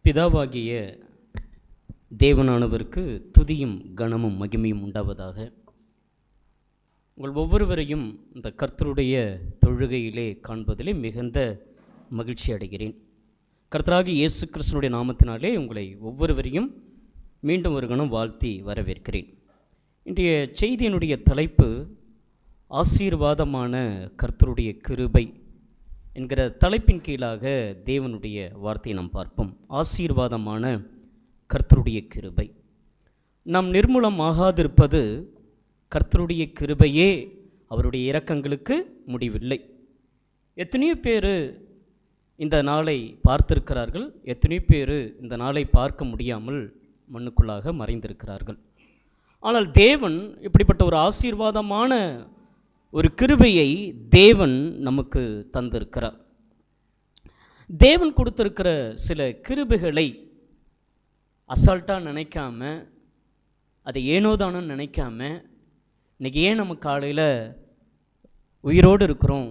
பிதாவாகிய தேவனானவருக்கு துதியும் கனமும் மகிமையும் உண்டாவதாக. உங்கள் ஒவ்வொருவரையும் இந்த கர்த்தருடைய தொழுகையிலே காண்பதிலே மிகுந்த மகிழ்ச்சி அடைகிறேன். கர்த்தராகிய இயேசு கிறிஸ்துவினுடைய நாமத்தினாலே உங்களை ஒவ்வொருவரையும் மீண்டும் ஒரு கணம் வாழ்த்தி வரவேற்கிறேன். இன்றைய செய்தியினுடைய தலைப்பு ஆசீர்வாதமான கர்த்தருடைய கிருபை என்கிற தலைப்பின் கீழாக தேவனுடைய வார்த்தையை நாம் பார்ப்போம். ஆசீர்வாதமான கர்த்தருடைய கிருபை. நாம் நிர்மூலமாகாதிருப்பது கர்த்தருடைய கிருபையே, அவருடைய இரக்கங்களுக்கு முடிவில்லை. எத்தனையோ பேர் இந்த நாளை பார்த்திருக்கிறார்கள், எத்தனையோ பேர் இந்த நாளை பார்க்க முடியாமல் மண்ணுக்குள்ளாக மறைந்திருக்கிறார்கள். ஆனால் தேவன் இப்படிப்பட்ட ஒரு ஆசீர்வாதமான ஒரு கிருபையை தேவன் நமக்கு தந்திருக்கிறார். தேவன் கொடுத்திருக்கிற சில கிருபைகளை அசால்ட்டாக நினைக்காம, அதை ஏனோதானு நினைக்காம, இன்றைக்கி ஏன் நம்ம காலையில் உயிரோடு இருக்கிறோம்,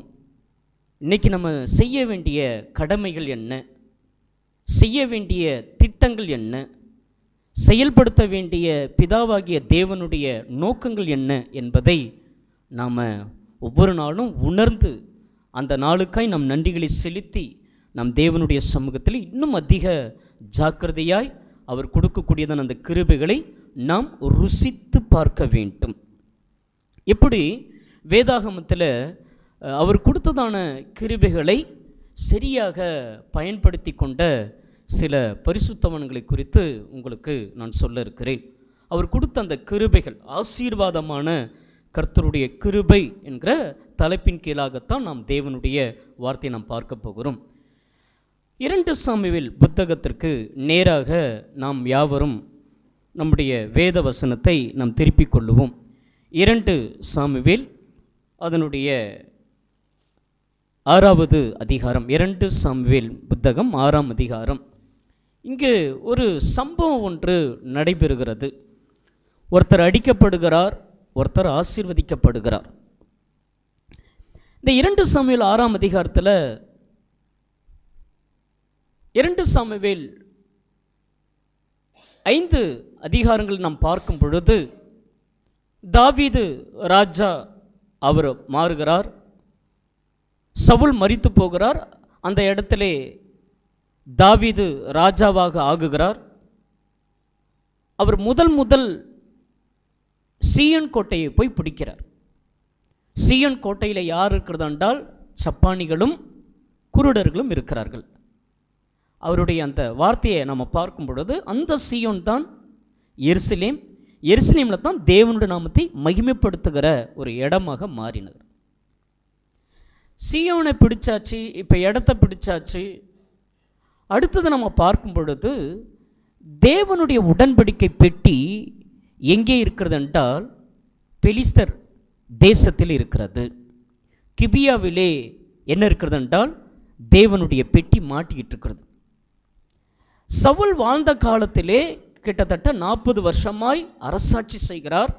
இன்றைக்கி நம்ம செய்ய வேண்டிய கடமைகள் என்ன, செய்ய வேண்டிய திட்டங்கள் என்ன, செயல்படுத்த வேண்டிய பிதாவாகிய தேவனுடைய நோக்கங்கள் என்ன என்பதை நாம் ஒவ்வொரு நாளும் உணர்ந்து அந்த நாளுக்காய் நம் நன்றிகளை செலுத்தி நம் தேவனுடைய சமூகத்தில் இன்னும் அதிக ஜாக்கிரதையாய் அவர் கொடுக்கக்கூடியதான அந்த கிருபைகளை நாம் ருசித்து பார்க்க வேண்டும். இப்படி வேதாகமத்தில் அவர் கொடுத்ததான கிருபைகளை சரியாக பயன்படுத்தி கொண்ட சில பரிசுத்தவான்களை குறித்து உங்களுக்கு நான் சொல்ல இருக்கிறேன். அவர் கொடுத்த அந்த கிருபைகள் ஆசீர்வாதமான கர்த்தருடைய கிருபை என்கிற தலைப்பின் கீழாகத்தான் நாம் தேவனுடைய வார்த்தையை நாம் பார்க்க போகிறோம். 2 சாமுவேல் புத்தகத்திற்கு நேராக நாம் யாவரும் நம்முடைய வேத வசனத்தை நாம் திருப்பிக் கொள்ளுவோம். 2 சாமுவேல் அதனுடைய 6வது அதிகாரம். 2 சாமுவேல் புத்தகம் 6ஆம் அதிகாரம். இங்கு ஒரு சம்பவம் ஒன்று நடைபெறுகிறது. ஒருத்தர் அடிக்கப்படுகிறார், ஒருத்தர் ஆசீர்வதிக்கப்படுகிறார். இந்த 2 சாமுவேல் 6ஆம் அதிகாரத்தில் 2 சாமுவேல் 5 அதிகாரங்கள் நாம் பார்க்கும் பொழுது தாவீது ராஜா அவர் மாறுகிறார், சவுல் மரித்து போகிறார். அந்த இடத்திலே தாவீது ராஜாவாக ஆகுகிறார். அவர் முதல் சீயோன் கோட்டையை போய் பிடிக்கிறார். சீயோன் கோட்டையில் யார் இருக்கிறது என்றால் சப்பானிகளும் குருடர்களும் இருக்கிறார்கள். அவருடைய அந்த வார்த்தையை நம்ம பார்க்கும் பொழுது அந்த சீயோன் தான் எருசலேம். எருசலேமில் தான் தேவனுடைய நாமத்தை மகிமைப்படுத்துகிற ஒரு இடமாக மாறினார். சீயோனை பிடிச்சாச்சு, இப்போ இடத்த பிடிச்சாச்சு. அடுத்தது நம்ம பார்க்கும் பொழுது தேவனுடைய உடன்படிக்கை பெட்டி எங்கே இருக்கிறது என்றால் பெலிஸ்தர் தேசத்தில் இருக்கிறது. கிபியாவிலே என்ன இருக்கிறது என்றால் தேவனுடைய பெட்டி மாட்டிக்கிட்டு இருக்கிறது. சவுல் வாழ்ந்த காலத்திலே கிட்டத்தட்ட 40 வருஷமாய் அரசாட்சி செய்கிறார்.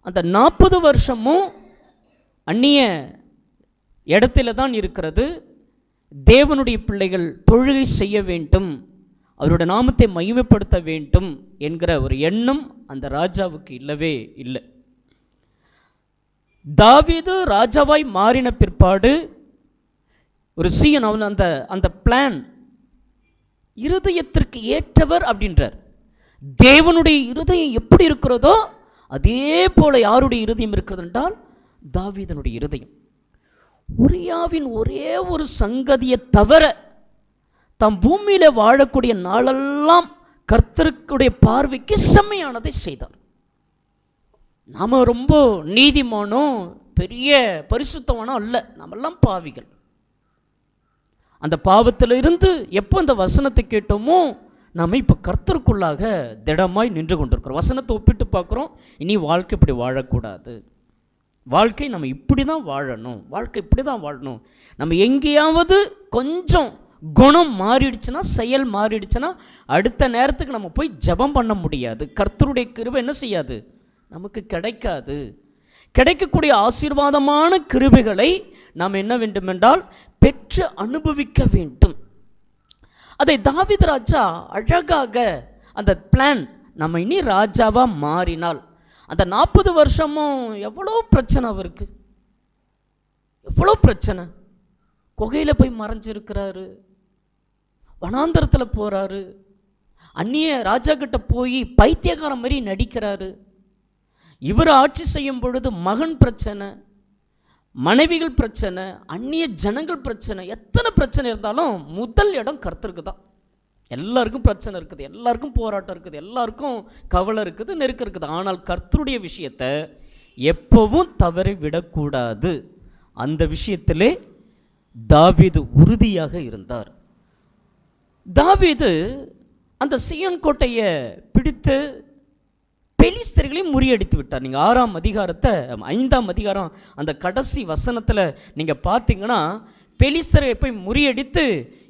அந்த 40 வருஷமும் அந்நிய இடத்துல தான் இருக்கிறது. தேவனுடைய பிள்ளைகள் தொழுகை செய்ய வேண்டும், அவருடைய நாமத்தை மகிமைப்படுத்த வேண்டும் என்கிற ஒரு எண்ணம் அந்த ராஜாவுக்கு இல்லவே இல்லை. தாவீது ராஜாவாய் மாறின பிற்பாடு ஒரு சீயன் அவன் அந்த பிளான் இருதயத்திற்கு ஏற்றவர் அப்படின்றார். தேவனுடைய இருதயம் எப்படி இருக்கிறதோ அதே போல யாருடைய இருதயம் இருக்கிறது என்றால் தாவீதனுடைய இருதயம். உரியாவின் ஒரே ஒரு சங்கதியை தவிர தாம் பூமியில் வாழக்கூடிய நாளெல்லாம் கர்த்தருக்குடைய பார்வைக்கு செம்மையானதை செய்தார். நாம் ரொம்ப நீதிமானோ பெரிய பரிசுத்தமானோ அல்ல, நாமெல்லாம் பாவிகள். அந்த பாவத்தில் இருந்து எப்போ அந்த வசனத்தை கேட்டோமோ நாம் இப்போ கர்த்தருக்குள்ளாக திடமாய் நின்று கொண்டிருக்கிறோம். வசனத்தை ஒப்பிட்டு பார்க்குறோம், இனி வாழ்க்கை இப்படி வாழக்கூடாது, வாழ்க்கை நம்ம இப்படி தான் வாழணும், வாழ்க்கை இப்படி தான் வாழணும். நம்ம எங்கேயாவது கொஞ்சம் குணம் மாறிடுச்சுன்னா, செயல் மாறிடுச்சுன்னா அடுத்த நேரத்துக்கு நம்ம போய் ஜெபம் பண்ண முடியாது. கர்த்தருடைய கிருபை என்ன செய்யாது, நமக்கு கிடைக்காது. கிடைக்கக்கூடிய ஆசீர்வாதமான கிருபைகளை நாம் என்ன வேண்டுமென்றால் பெற்று அனுபவிக்க வேண்டும். அதை தாவீது ராஜா அழகாக அந்த பிளான், நம்ம இனி ராஜாவாக மாறினால் அந்த 40 வருஷமும் எவ்வளோ பிரச்சனை அவருக்கு, எவ்வளோ பிரச்சனை. குகையில் போய் மறைஞ்சிருக்கிறாரு, வனாந்தரத்தில் போகிறாரு, அந்நிய ராஜா கிட்ட போய் பைத்தியக்காரன் மாதிரி நடிக்கிறாரு. இவர் ஆட்சி செய்யும் பொழுது மகன் பிரச்சனை, மனைவிகள் பிரச்சனை, அந்நிய ஜனங்கள் பிரச்சனை, எத்தனை பிரச்சனை இருந்தாலும் முதல் இடம் கர்த்தருக்கு தான். எல்லாருக்கும் பிரச்சனை இருக்குது, எல்லாருக்கும் போராட்டம் இருக்குது, எல்லாருக்கும் கவலை இருக்குது, நெருக்கம் இருக்குது. ஆனால் கர்த்தருடைய விஷயத்தை எப்பவும் தவறி விடக்கூடாது. அந்த விஷயத்திலே தாவீது உறுதியாக இருந்தார். தாவீது அந்த சீயோன் கோட்டையை பிடித்து பெலிஸ்தர்களையும் முறியடித்து விட்டார். நீங்கள் 6ஆம் அதிகாரத்தை 5ஆம் அதிகாரம் அந்த கடைசி வசனத்தில் நீங்கள் பார்த்தீங்கன்னா, பெலிஸ்தரை போய் முறியடித்து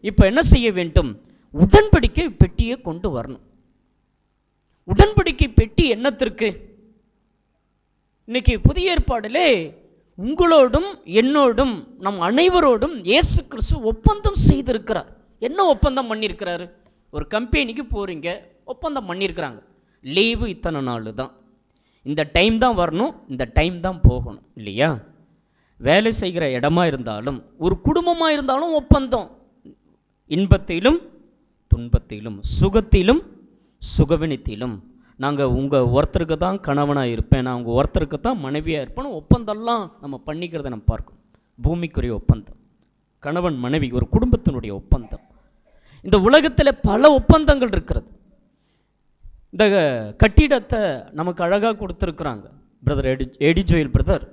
இப்போ என்ன செய்ய வேண்டும், உடன்படிக்கை பெட்டியை கொண்டு வரணும். உடன்படிக்கை பெட்டி என்னத்திற்கு? இன்னைக்கு புதிய ஏற்பாடிலே உங்களோடும் என்னோடும் நம் அனைவரோடும் இயேசு கிறிஸ்து ஒப்பந்தம் செய்திருக்கிறார். என்ன ஒப்பந்தம் பண்ணியிருக்கிறாரு? ஒரு கம்பெனிக்கு போகிறீங்க, ஒப்பந்தம் பண்ணியிருக்கிறாங்க. லீவு இத்தனை நாள் தான், இந்த டைம் தான் வரணும், இந்த டைம் தான் போகணும், இல்லையா? வேலை செய்கிற இடமா இருந்தாலும் ஒரு குடும்பமாக இருந்தாலும் ஒப்பந்தம். இன்பத்திலும் துன்பத்திலும், சுகத்திலும் சுகவினத்திலும் நாங்கள் உங்கள் ஒருத்தருக்கு தான் கணவனாக இருப்பேன், நான் உங்கள் ஒருத்தருக்கு தான் மனைவியாக இருப்பேன்னு ஒப்பந்தம்லாம் நம்ம பண்ணிக்கிறத நம்ம பார்க்கணும். பூமிக்குரிய ஒப்பந்தம், கணவன் மனைவி, ஒரு குடும்பத்தினுடைய ஒப்பந்தம். இந்த உலகத்தில் பல ஒப்பந்தங்கள் இருக்கிறது. இந்த கட்டிடத்தை நமக்கு அழகாக கொடுத்துருக்குறாங்க பிரதர் எடி ஜோயல் பிரதர்.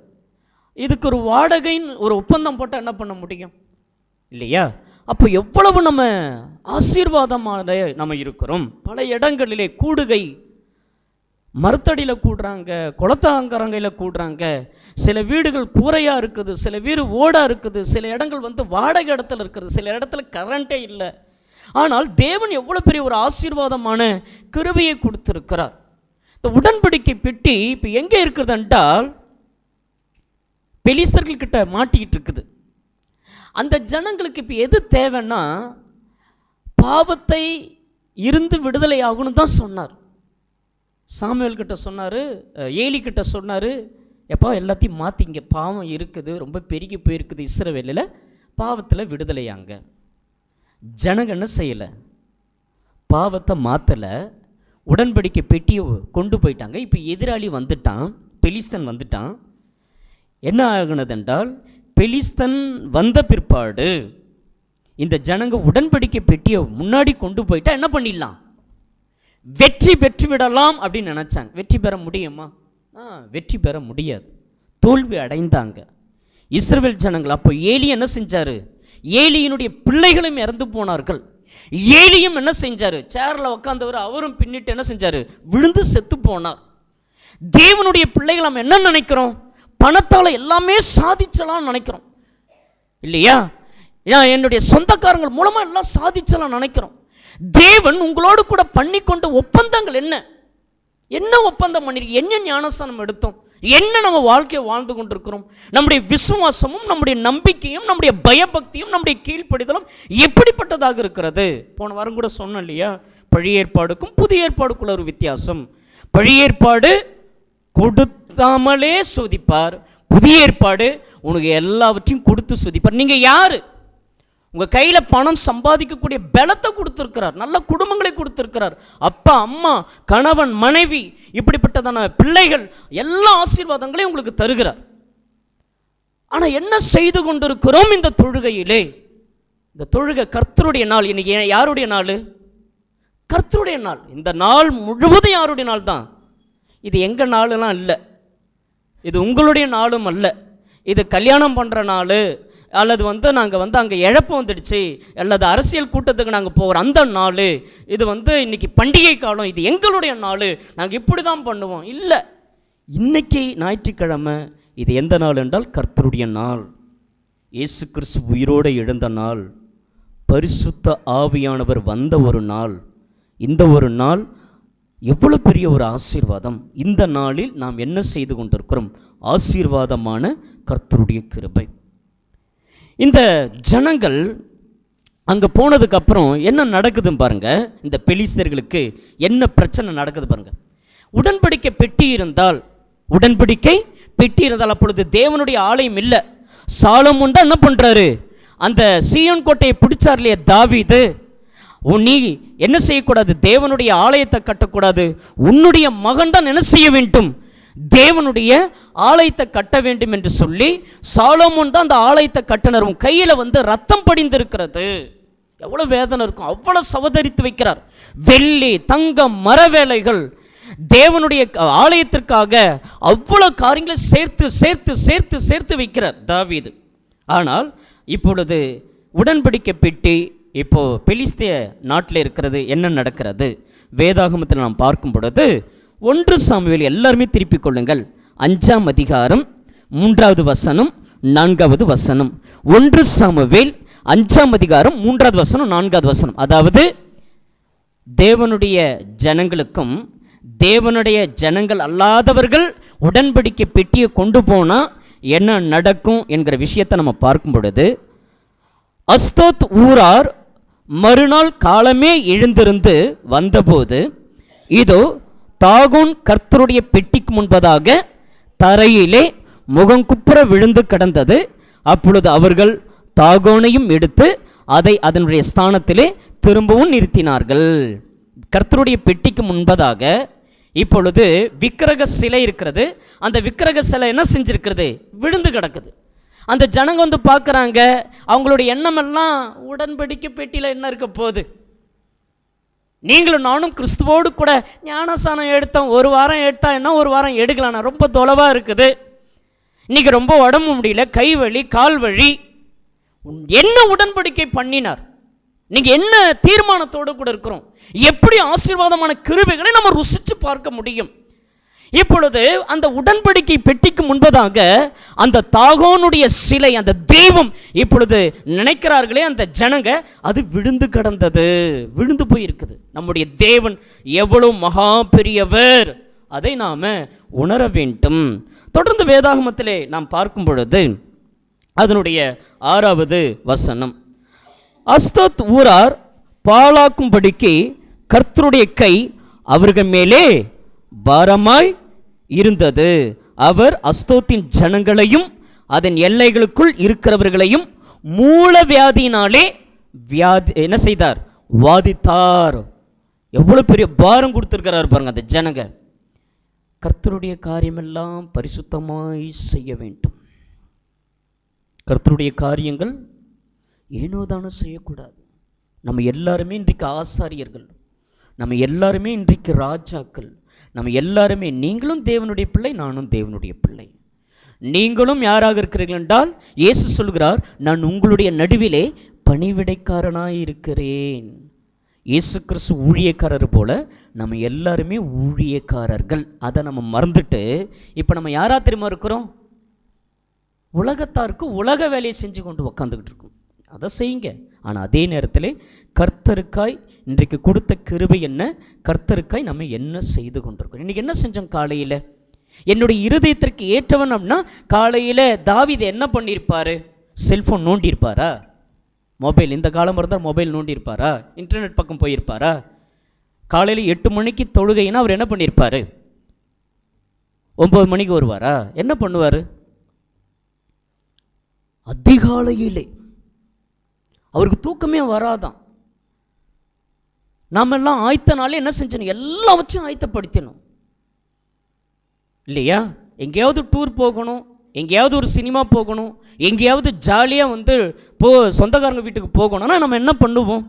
இதுக்கு ஒரு வாடகைன்னு ஒரு ஒப்பந்தம் போட்டால் என்ன பண்ண முடியும், இல்லையா? அப்போ எவ்வளவு நம்ம ஆசீர்வாதமாக நம்ம இருக்கிறோம். பல இடங்களிலே கூடுகை, மரத்தடியில் கூடுறாங்க, குளத்தாங்கரங்கையில் கூடுறாங்க. சில வீடுகள் கூரையாக இருக்குது, சில வீடு ஓடாக இருக்குது, சில இடங்கள் வாடகை இடத்துல இருக்குது, சில இடத்துல கரண்ட்டே இல்லை. ஆனால் தேவன் எவ்வளோ பெரிய ஒரு ஆசீர்வாதமான கிருபையை கொடுத்திருக்கிறார். இந்த உடன்படிக்கை பெட்டி இப்போ எங்கே இருக்கிறது என்றால் பெலிஸ்தர்கள்கிட்ட மாட்டிக்கிட்டு இருக்குது. அந்த ஜனங்களுக்கு இப்போ எது தேவைன்னா, பாவத்தை இருந்து விடுதலை ஆகணும் தான் சொன்னார். சாமுவேல் கிட்ட சொன்னார், ஏலி கிட்ட சொன்னார், எப்போ எல்லாத்தையும் மாற்றிங்க, பாவம் இருக்குது, ரொம்ப பெருகி போயிருக்குது இஸ்ரவேலில், பாவத்தில் விடுதலையாங்க. ஜனங்க என்ன செய்யலை, பாவத்தை மாற்றலை, உடன்படிக்கை பெட்டியை கொண்டு போயிட்டாங்க. இப்போ எதிராளி வந்துட்டான், பெலிஸ்தன் வந்துட்டான். என்ன ஆகுனது என்றால், பெலிஸ்தன் வந்த பிற்பாடு இந்த ஜனங்க உடன்படிக்கை பெட்டியை முன்னாடி கொண்டு போயிட்டா என்ன பண்ணிடலாம், வெற்றி பெற்று விடலாம் அப்படின்னு நினச்சாங்க. வெற்றி பெற முடியுமா? வெற்றி பெற முடியாது, தோல்வி அடைந்தாங்க இஸ்ரவேல் ஜனங்கள். அப்போ ஏலி என்ன செஞ்சார், ஏலியினுடைய பிள்ளைகளும் இறந்து போனார்கள். ஏலியும் என்ன செஞ்சார், சேரில் உட்காந்தவர் அவரும் பின்னிட்டு என்ன செஞ்சார், விழுந்து செத்து போனார். தேவனுடைய பிள்ளைகள் நம்ம என்ன நினைக்கிறோம், பணத்தால் எல்லாமே சாதிச்சலாம் நினைக்கிறோம், இல்லையா? என்னுடைய சொந்தக்காரங்கள் மூலமாக எல்லாம் சாதிச்சலாம் நினைக்கிறோம். தேவன் உங்களோடு கூட பண்ணி கொண்ட ஒப்பந்தங்கள் என்ன, என்ன ஒப்பந்தம் பண்ணிருக்கு, என்ன ஞானஸ்தானம் எடுத்தோம், என்ன நம்ம வாழ்க்கையை வாழ்ந்து கொண்டிருக்கிறோம், நம்முடைய விசுவாசமும் நம்முடைய நம்பிக்கையும் நம்முடைய பயபக்தியும் நம்முடைய கீழ்ப்படிதலும் எப்படிப்பட்டதாக இருக்கிறது. போன வாரம் கூட சொன்னோம் இல்லையா, பழைய ஏற்பாடுக்கும் புதிய ஏற்பாடுக்குள்ள ஒரு வித்தியாசம். பழைய ஏற்பாடு கொடுத்தாமலே சோதிப்பார், புதிய ஏற்பாடு உனக்கு எல்லாவற்றையும் கொடுத்து சோதிப்பார். நீங்கள் யார், உங்கள் கையில் பணம் சம்பாதிக்கக்கூடிய பலத்தை கொடுத்துருக்கிறார், நல்ல குடும்பங்களை கொடுத்துருக்கிறார், அப்பா அம்மா கணவன் மனைவி இப்படிப்பட்டதான பிள்ளைகள், எல்லா ஆசீர்வாதங்களையும் உங்களுக்கு தருகிறார். ஆனால் என்ன செய்து கொண்டிருக்கிறோம் இந்த தொழுகையிலே? இந்த தொழுகை கர்த்தருடைய நாள். இன்னைக்கு யாருடைய நாள்? கர்த்தருடைய நாள். இந்த நாள் முழுவதும் யாருடைய நாள் தான். இது எங்கள் நாளெல்லாம் இல்லை, இது உங்களுடைய நாளும் அல்ல. இது கல்யாணம் பண்ணுற நாள், அல்லது நாங்கள் அங்கே இழப்பு வந்துடுச்சு, அல்லது அரசியல் கூட்டத்துக்கு நாங்கள் போகிற அந்த நாள், இது இன்னைக்கு பண்டிகை காலம், இது எங்களுடைய நாள், நாங்கள் இப்படி தான் பண்ணுவோம். இல்லை, இன்னைக்கு ஞாயிற்றுக்கிழமை. இது எந்த நாள் என்றால் கர்த்தருடைய நாள். இயேசு கிறிஸ்து உயிரோடு எழுந்த நாள், பரிசுத்த ஆவியானவர் வந்த ஒரு நாள். இந்த ஒரு நாள் எவ்வளோ பெரிய ஒரு ஆசீர்வாதம். இந்த நாளில் நாம் என்ன செய்து கொண்டிருக்கிறோம், ஆசீர்வாதமான கர்த்தருடைய கிருபை. இந்த ஜனங்கள் அங்கே போனதுக்கப்புறம் என்ன நடக்குதுன்னு பாருங்க. இந்த பெலிஸ்தர்களுக்கு என்ன பிரச்சனை நடக்குது பாருங்க. உடன்படிக்கை பெட்டி இருந்தால் அப்பொழுது தேவனுடைய ஆலயம் இல்லை. சாலமோன் தான் என்ன பண்ணுறாரு, அந்த சீயோன் கோட்டையை பிடிச்சார் இல்லையா தாவீது. நீ என்ன செய்யக்கூடாது, தேவனுடைய ஆலயத்தை கட்டக்கூடாது, உன்னுடைய மகன் தான் என்ன செய்ய வேண்டும், தேவனுடைய ஆலயத்தை கட்ட வேண்டும் என்று சொல்லி சாலமோன் தான் அந்த ஆலயத்தை கட்டினார். உன் கையில் ரத்தம் படிந்திருக்கிறது. எவ்வளோ வேதனை இருக்கும். அவ்வளோ சவதரித்து வைக்கிறார். வெள்ளி தங்கம் மரவேலைகள் தேவனுடைய ஆலயத்திற்காக அவ்வளோ காரியங்களை சேர்த்து சேர்த்து சேர்த்து சேர்த்து வைக்கிறார் தாவீது. ஆனால் இப்பொழுது உடன்படிக்கை பெட்டி இப்போ பெலிஸ்திய நாட்டில் இருக்கிறது. என்ன நடக்கிறது வேதாகமத்தில் நாம் பார்க்கும் பொழுது 1 சாமுவேல் எல்லாருமே திருப்பிக் கொள்ளுங்கள். 5ஆம் அதிகாரம் 3வது வசனம் 4வது வசனம். 1 சாமுவேல் 5ஆம் அதிகாரம் 3வது வசனம் 4வது வசனம். அதாவது தேவனுடைய ஜனங்களுக்கும் தேவனுடைய ஜனங்கள் அல்லாதவர்கள் உடன்படிக்கை பெட்டியை கொண்டு போனால் என்ன நடக்கும் என்கிற விஷயத்தை நம்ம பார்க்கும் பொழுது, அஸ்தோத் ஊரார் மறுநாள் காலமே எழுந்திருந்து வந்தபோது இதோ தாகோன் கர்த்தருடைய பெட்டிக்கு முன்பதாக தரையிலே முகங்குப்புற விழுந்து கிடந்தது. அப்பொழுது அவர்கள் தாகோனையும் எடுத்து அதை அதனுடைய ஸ்தானத்திலே திரும்பவும் நிறுத்தினார்கள். கர்த்தருடைய பெட்டிக்கு முன்பதாக இப்பொழுது விக்கிரக சிலை இருக்கிறது. அந்த விக்கிரக சிலை என்ன செஞ்சிருக்கிறது, விழுந்து கிடக்குது. அந்த ஜனங்க பார்க்குறாங்க. அவங்களுடைய எண்ணமெல்லாம் உடன்படிக்கை பெட்டியில் என்ன இருக்க போகுது, நீங்களும் நானும் கிறிஸ்துவோடு கூட ஞானசானம் எடுத்தோம், ஒரு வாரம் எடுத்தா என்ன, ஒரு வாரம் எடுக்கலாம்னா ரொம்ப தொலைவாக இருக்குது, இன்னைக்கு ரொம்ப உடம்பு முடியல, கை வலி கால் வலி, என்ன உடன்படிக்கை பண்ணினார், நீங்கள் என்ன தீர்மானத்தோடு கூட இருக்கிறோம், எப்படி ஆசீர்வாதமான கிருபைகளை நம்ம ருசித்து பார்க்க முடியும். இப்பொழுது அந்த உடன்படிக்கை பெட்டிக்கு முன்பதாக அந்த தாகோனுடைய சிலை, அந்த தெய்வம் இப்பொழுது நினைக்கிறார்களே அந்த ஜனங்க, அது விழுந்து கிடந்தது, விழுந்து போயிருக்குது. நம்முடைய தேவன் எவ்வளவு மகா பெரியவர், அதை நாம் உணர வேண்டும். தொடர்ந்து வேதாகமத்திலே நாம் பார்க்கும் பொழுது அதனுடைய 6வது வசனம், அஸ்தோத் ஊரார் பாழாக்கும்படிக்கு கர்த்தருடைய கை அவர்கள் மேலே பாரமாய் இருந்தது. அவர் அஸ்தோத்தின் ஜனங்களையும் அதன் எல்லைகளுக்குள் இருக்கிறவர்களையும் மூல வியாதியினாலே என்ன செய்தார், வாதித்தார். எவ்வளவு பெரிய பாரம் கொடுத்திருக்கிறார் பாருங்க அந்த ஜனங்க. கர்த்தருடைய காரியமெல்லாம் பரிசுத்தமாய் செய்ய வேண்டும். கர்த்தருடைய காரியங்கள் ஏனோதானோ செய்யக்கூடாது. நம்ம எல்லாருமே இன்றைக்கு ஆசாரியர்கள், நம்ம எல்லாருமே இன்றைக்கு ராஜாக்கள், நம்ம எல்லாருமே, நீங்களும் தேவனுடைய பிள்ளை, நானும் தேவனுடைய பிள்ளை. நீங்களும் யாராக இருக்கிறீர்கள் என்றால் இயேசு சொல்கிறார், நான் உங்களுடைய நடுவிலே பணிவிடைக்காரனாய் இருக்கிறேன். இயேசு கிறிஸ்து ஊழியக்காரர் போல நம்ம எல்லாருமே ஊழியக்காரர்கள். அதை நம்ம மறந்துட்டு இப்போ நம்ம யாரா தெரியுமா இருக்கிறோம், உலகத்தாருக்கு உலக வேலையை செஞ்சு கொண்டு உக்காந்துக்கிட்டு இருக்கோம். அதை செய்யுங்க. ஆனால் அதே நேரத்தில் கர்த்தருக்காய் இன்றைக்கு கொடுத்த கிருபை என்ன, கர்த்தருக்காய் நம்ம என்ன செய்து கொண்டிருக்கோம். இன்றைக்கி என்ன செஞ்சோம், காலையில் என்னுடைய இருதயத்திற்கு ஏற்றவன் அப்படின்னா, காலையில் தாவீது என்ன பண்ணியிருப்பார், செல்ஃபோன் நோண்டியிருப்பாரா, மொபைல், இந்த காலம் இருந்தால் மொபைல் நோண்டியிருப்பாரா, இன்டர்நெட் பக்கம் போயிருப்பாரா, காலையில் 8 மணிக்கு தொழுகைன்னா அவர் என்ன பண்ணியிருப்பார், 9 மணிக்கு வருவாரா, என்ன பண்ணுவார், அதிகாலையிலே அவருக்கு தூக்கமே வராதான். நாம் எல்லாம் ஆயத்தனாலே என்ன செஞ்சணும், எல்லாவற்றையும் ஆயத்தப்படுத்தணும் இல்லையா. எங்கேயாவது டூர் போகணும், எங்கேயாவது ஒரு சினிமா போகணும், எங்கேயாவது ஜாலியாக சொந்தக்காரங்க வீட்டுக்கு போகணும்னா நம்ம என்ன பண்ணுவோம்,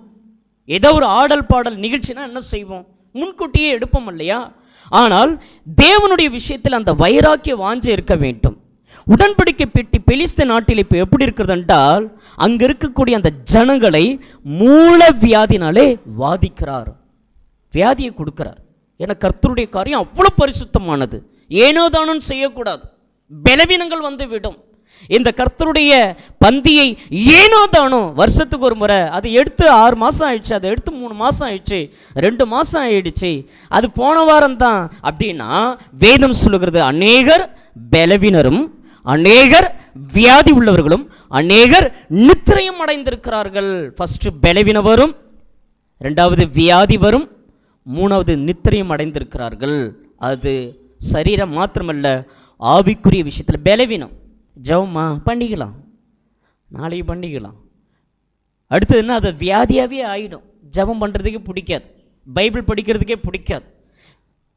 ஏதோ ஒரு ஆடல் பாடல் நிகழ்ச்சினா என்ன செய்வோம், முன்கூட்டியே எடுப்போம் இல்லையா. ஆனால் தேவனுடைய விஷயத்தில் அந்த வைராக்கிய வாஞ்சை இருக்க வேண்டும். உடன்படிக்கை பெட்டி பெலிஸ்த நாட்டில் இப்போ எப்படி இருக்கிறது என்றால், அங்கே இருக்கக்கூடிய அந்த ஜனங்களை மூல வியாதினாலே வாதிக்கிறார், வியாதியை கொடுக்கிறார். ஏன்னா கர்த்தருடைய காரியம் அவ்வளோ பரிசுத்தமானது, ஏனோதானும் செய்யக்கூடாது, பலவீனங்கள் வந்து விடும். இந்த கர்த்தருடைய பந்தியை ஏனோதானோ வருஷத்துக்கு ஒரு முறை, அது எடுத்து 6 மாதம் ஆயிடுச்சு, அதை எடுத்து 3 மாதம் ஆயிடுச்சு, 2 மாதம் ஆயிடுச்சு, அது போன வாரம் தான் அப்படின்னா வேதம் சொல்லுகிறது, அநேகர் பலவீனரும் அநேகர் வியாதி உள்ளவர்களும் அநேகர் நித்திரையும் அடைந்திருக்கிறார்கள். ஃபர்ஸ்ட் பலவீனம் வரும், ரெண்டாவது வியாதி வரும், மூணாவது நித்திரையும் அடைந்திருக்கிறார்கள். அது சரீரம் மாத்திரமல்ல, ஆவிக்குரிய விஷயத்தில் பலவீனம். ஜெபமா பண்ணிக்கலாம், நாளைக்கு பண்ணிக்கலாம், அடுத்தது என்ன, அது வியாதியாகவே ஆகிடும். ஜெபம் பண்ணுறதுக்கே பிடிக்காது, பைபிள் படிக்கிறதுக்கே பிடிக்காது.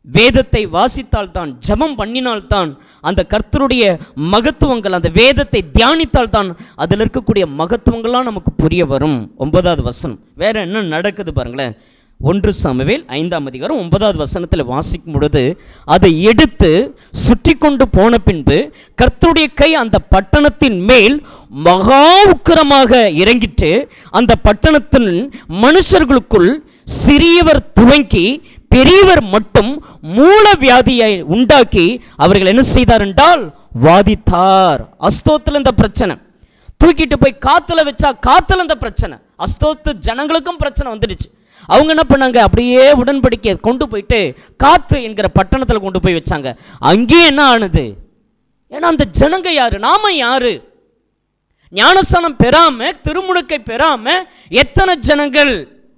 வேதத்தை வாசித்தால்தான், ஜெபம் பண்ணினால்தான் அந்த கர்த்தருடைய மகத்துவங்கள், அந்த வேதத்தை தியானித்தால்தான் அதில் இருக்கக்கூடிய மகத்துவங்கள்லாம் நமக்கு புரிய வரும். 9வது வசனம் வேற என்ன நடக்குது பாருங்களேன். 1 சாமுவேல் 5ஆம் அதிகாரம் 9வது வசனத்தில் வாசிக்கும் பொழுது, அதை எடுத்து சுற்றி கொண்டு போன பின்பு கர்த்தருடைய கை அந்த பட்டணத்தின் மேல் மகா உக்கிரமாக இறங்கிட்டு, அந்த பட்டணத்தின் மனுஷர்களுக்குள் சிறியவர் துவங்கி பெரியவர் மட்டும் மூல வியாதியை உண்டாக்கி அவர்கள் என்ன செய்தார் என்றால் வாதித்தார். அஸ்தோத்தில் இந்த பிரச்சனை, தூக்கிட்டு போய் காத்துல வச்சா காத்துல இந்த பிரச்சனை, அஸ்தோத்து ஜனங்களுக்கும் பிரச்சனை வந்துடுச்சு. அவங்க என்ன பண்ணாங்க, அப்படியே உடன்படிக்கை கொண்டு போயிட்டு காத்து என்கிற பட்டணத்தில் கொண்டு போய் வச்சாங்க. அங்கேயே என்ன ஆனது, ஏன்னா அந்த ஜனங்க யாரு, நாம யாரு, ஞானஸ்தானம் பெறாம திருமுழுக்கை பெறாம எத்தனை ஜனங்கள்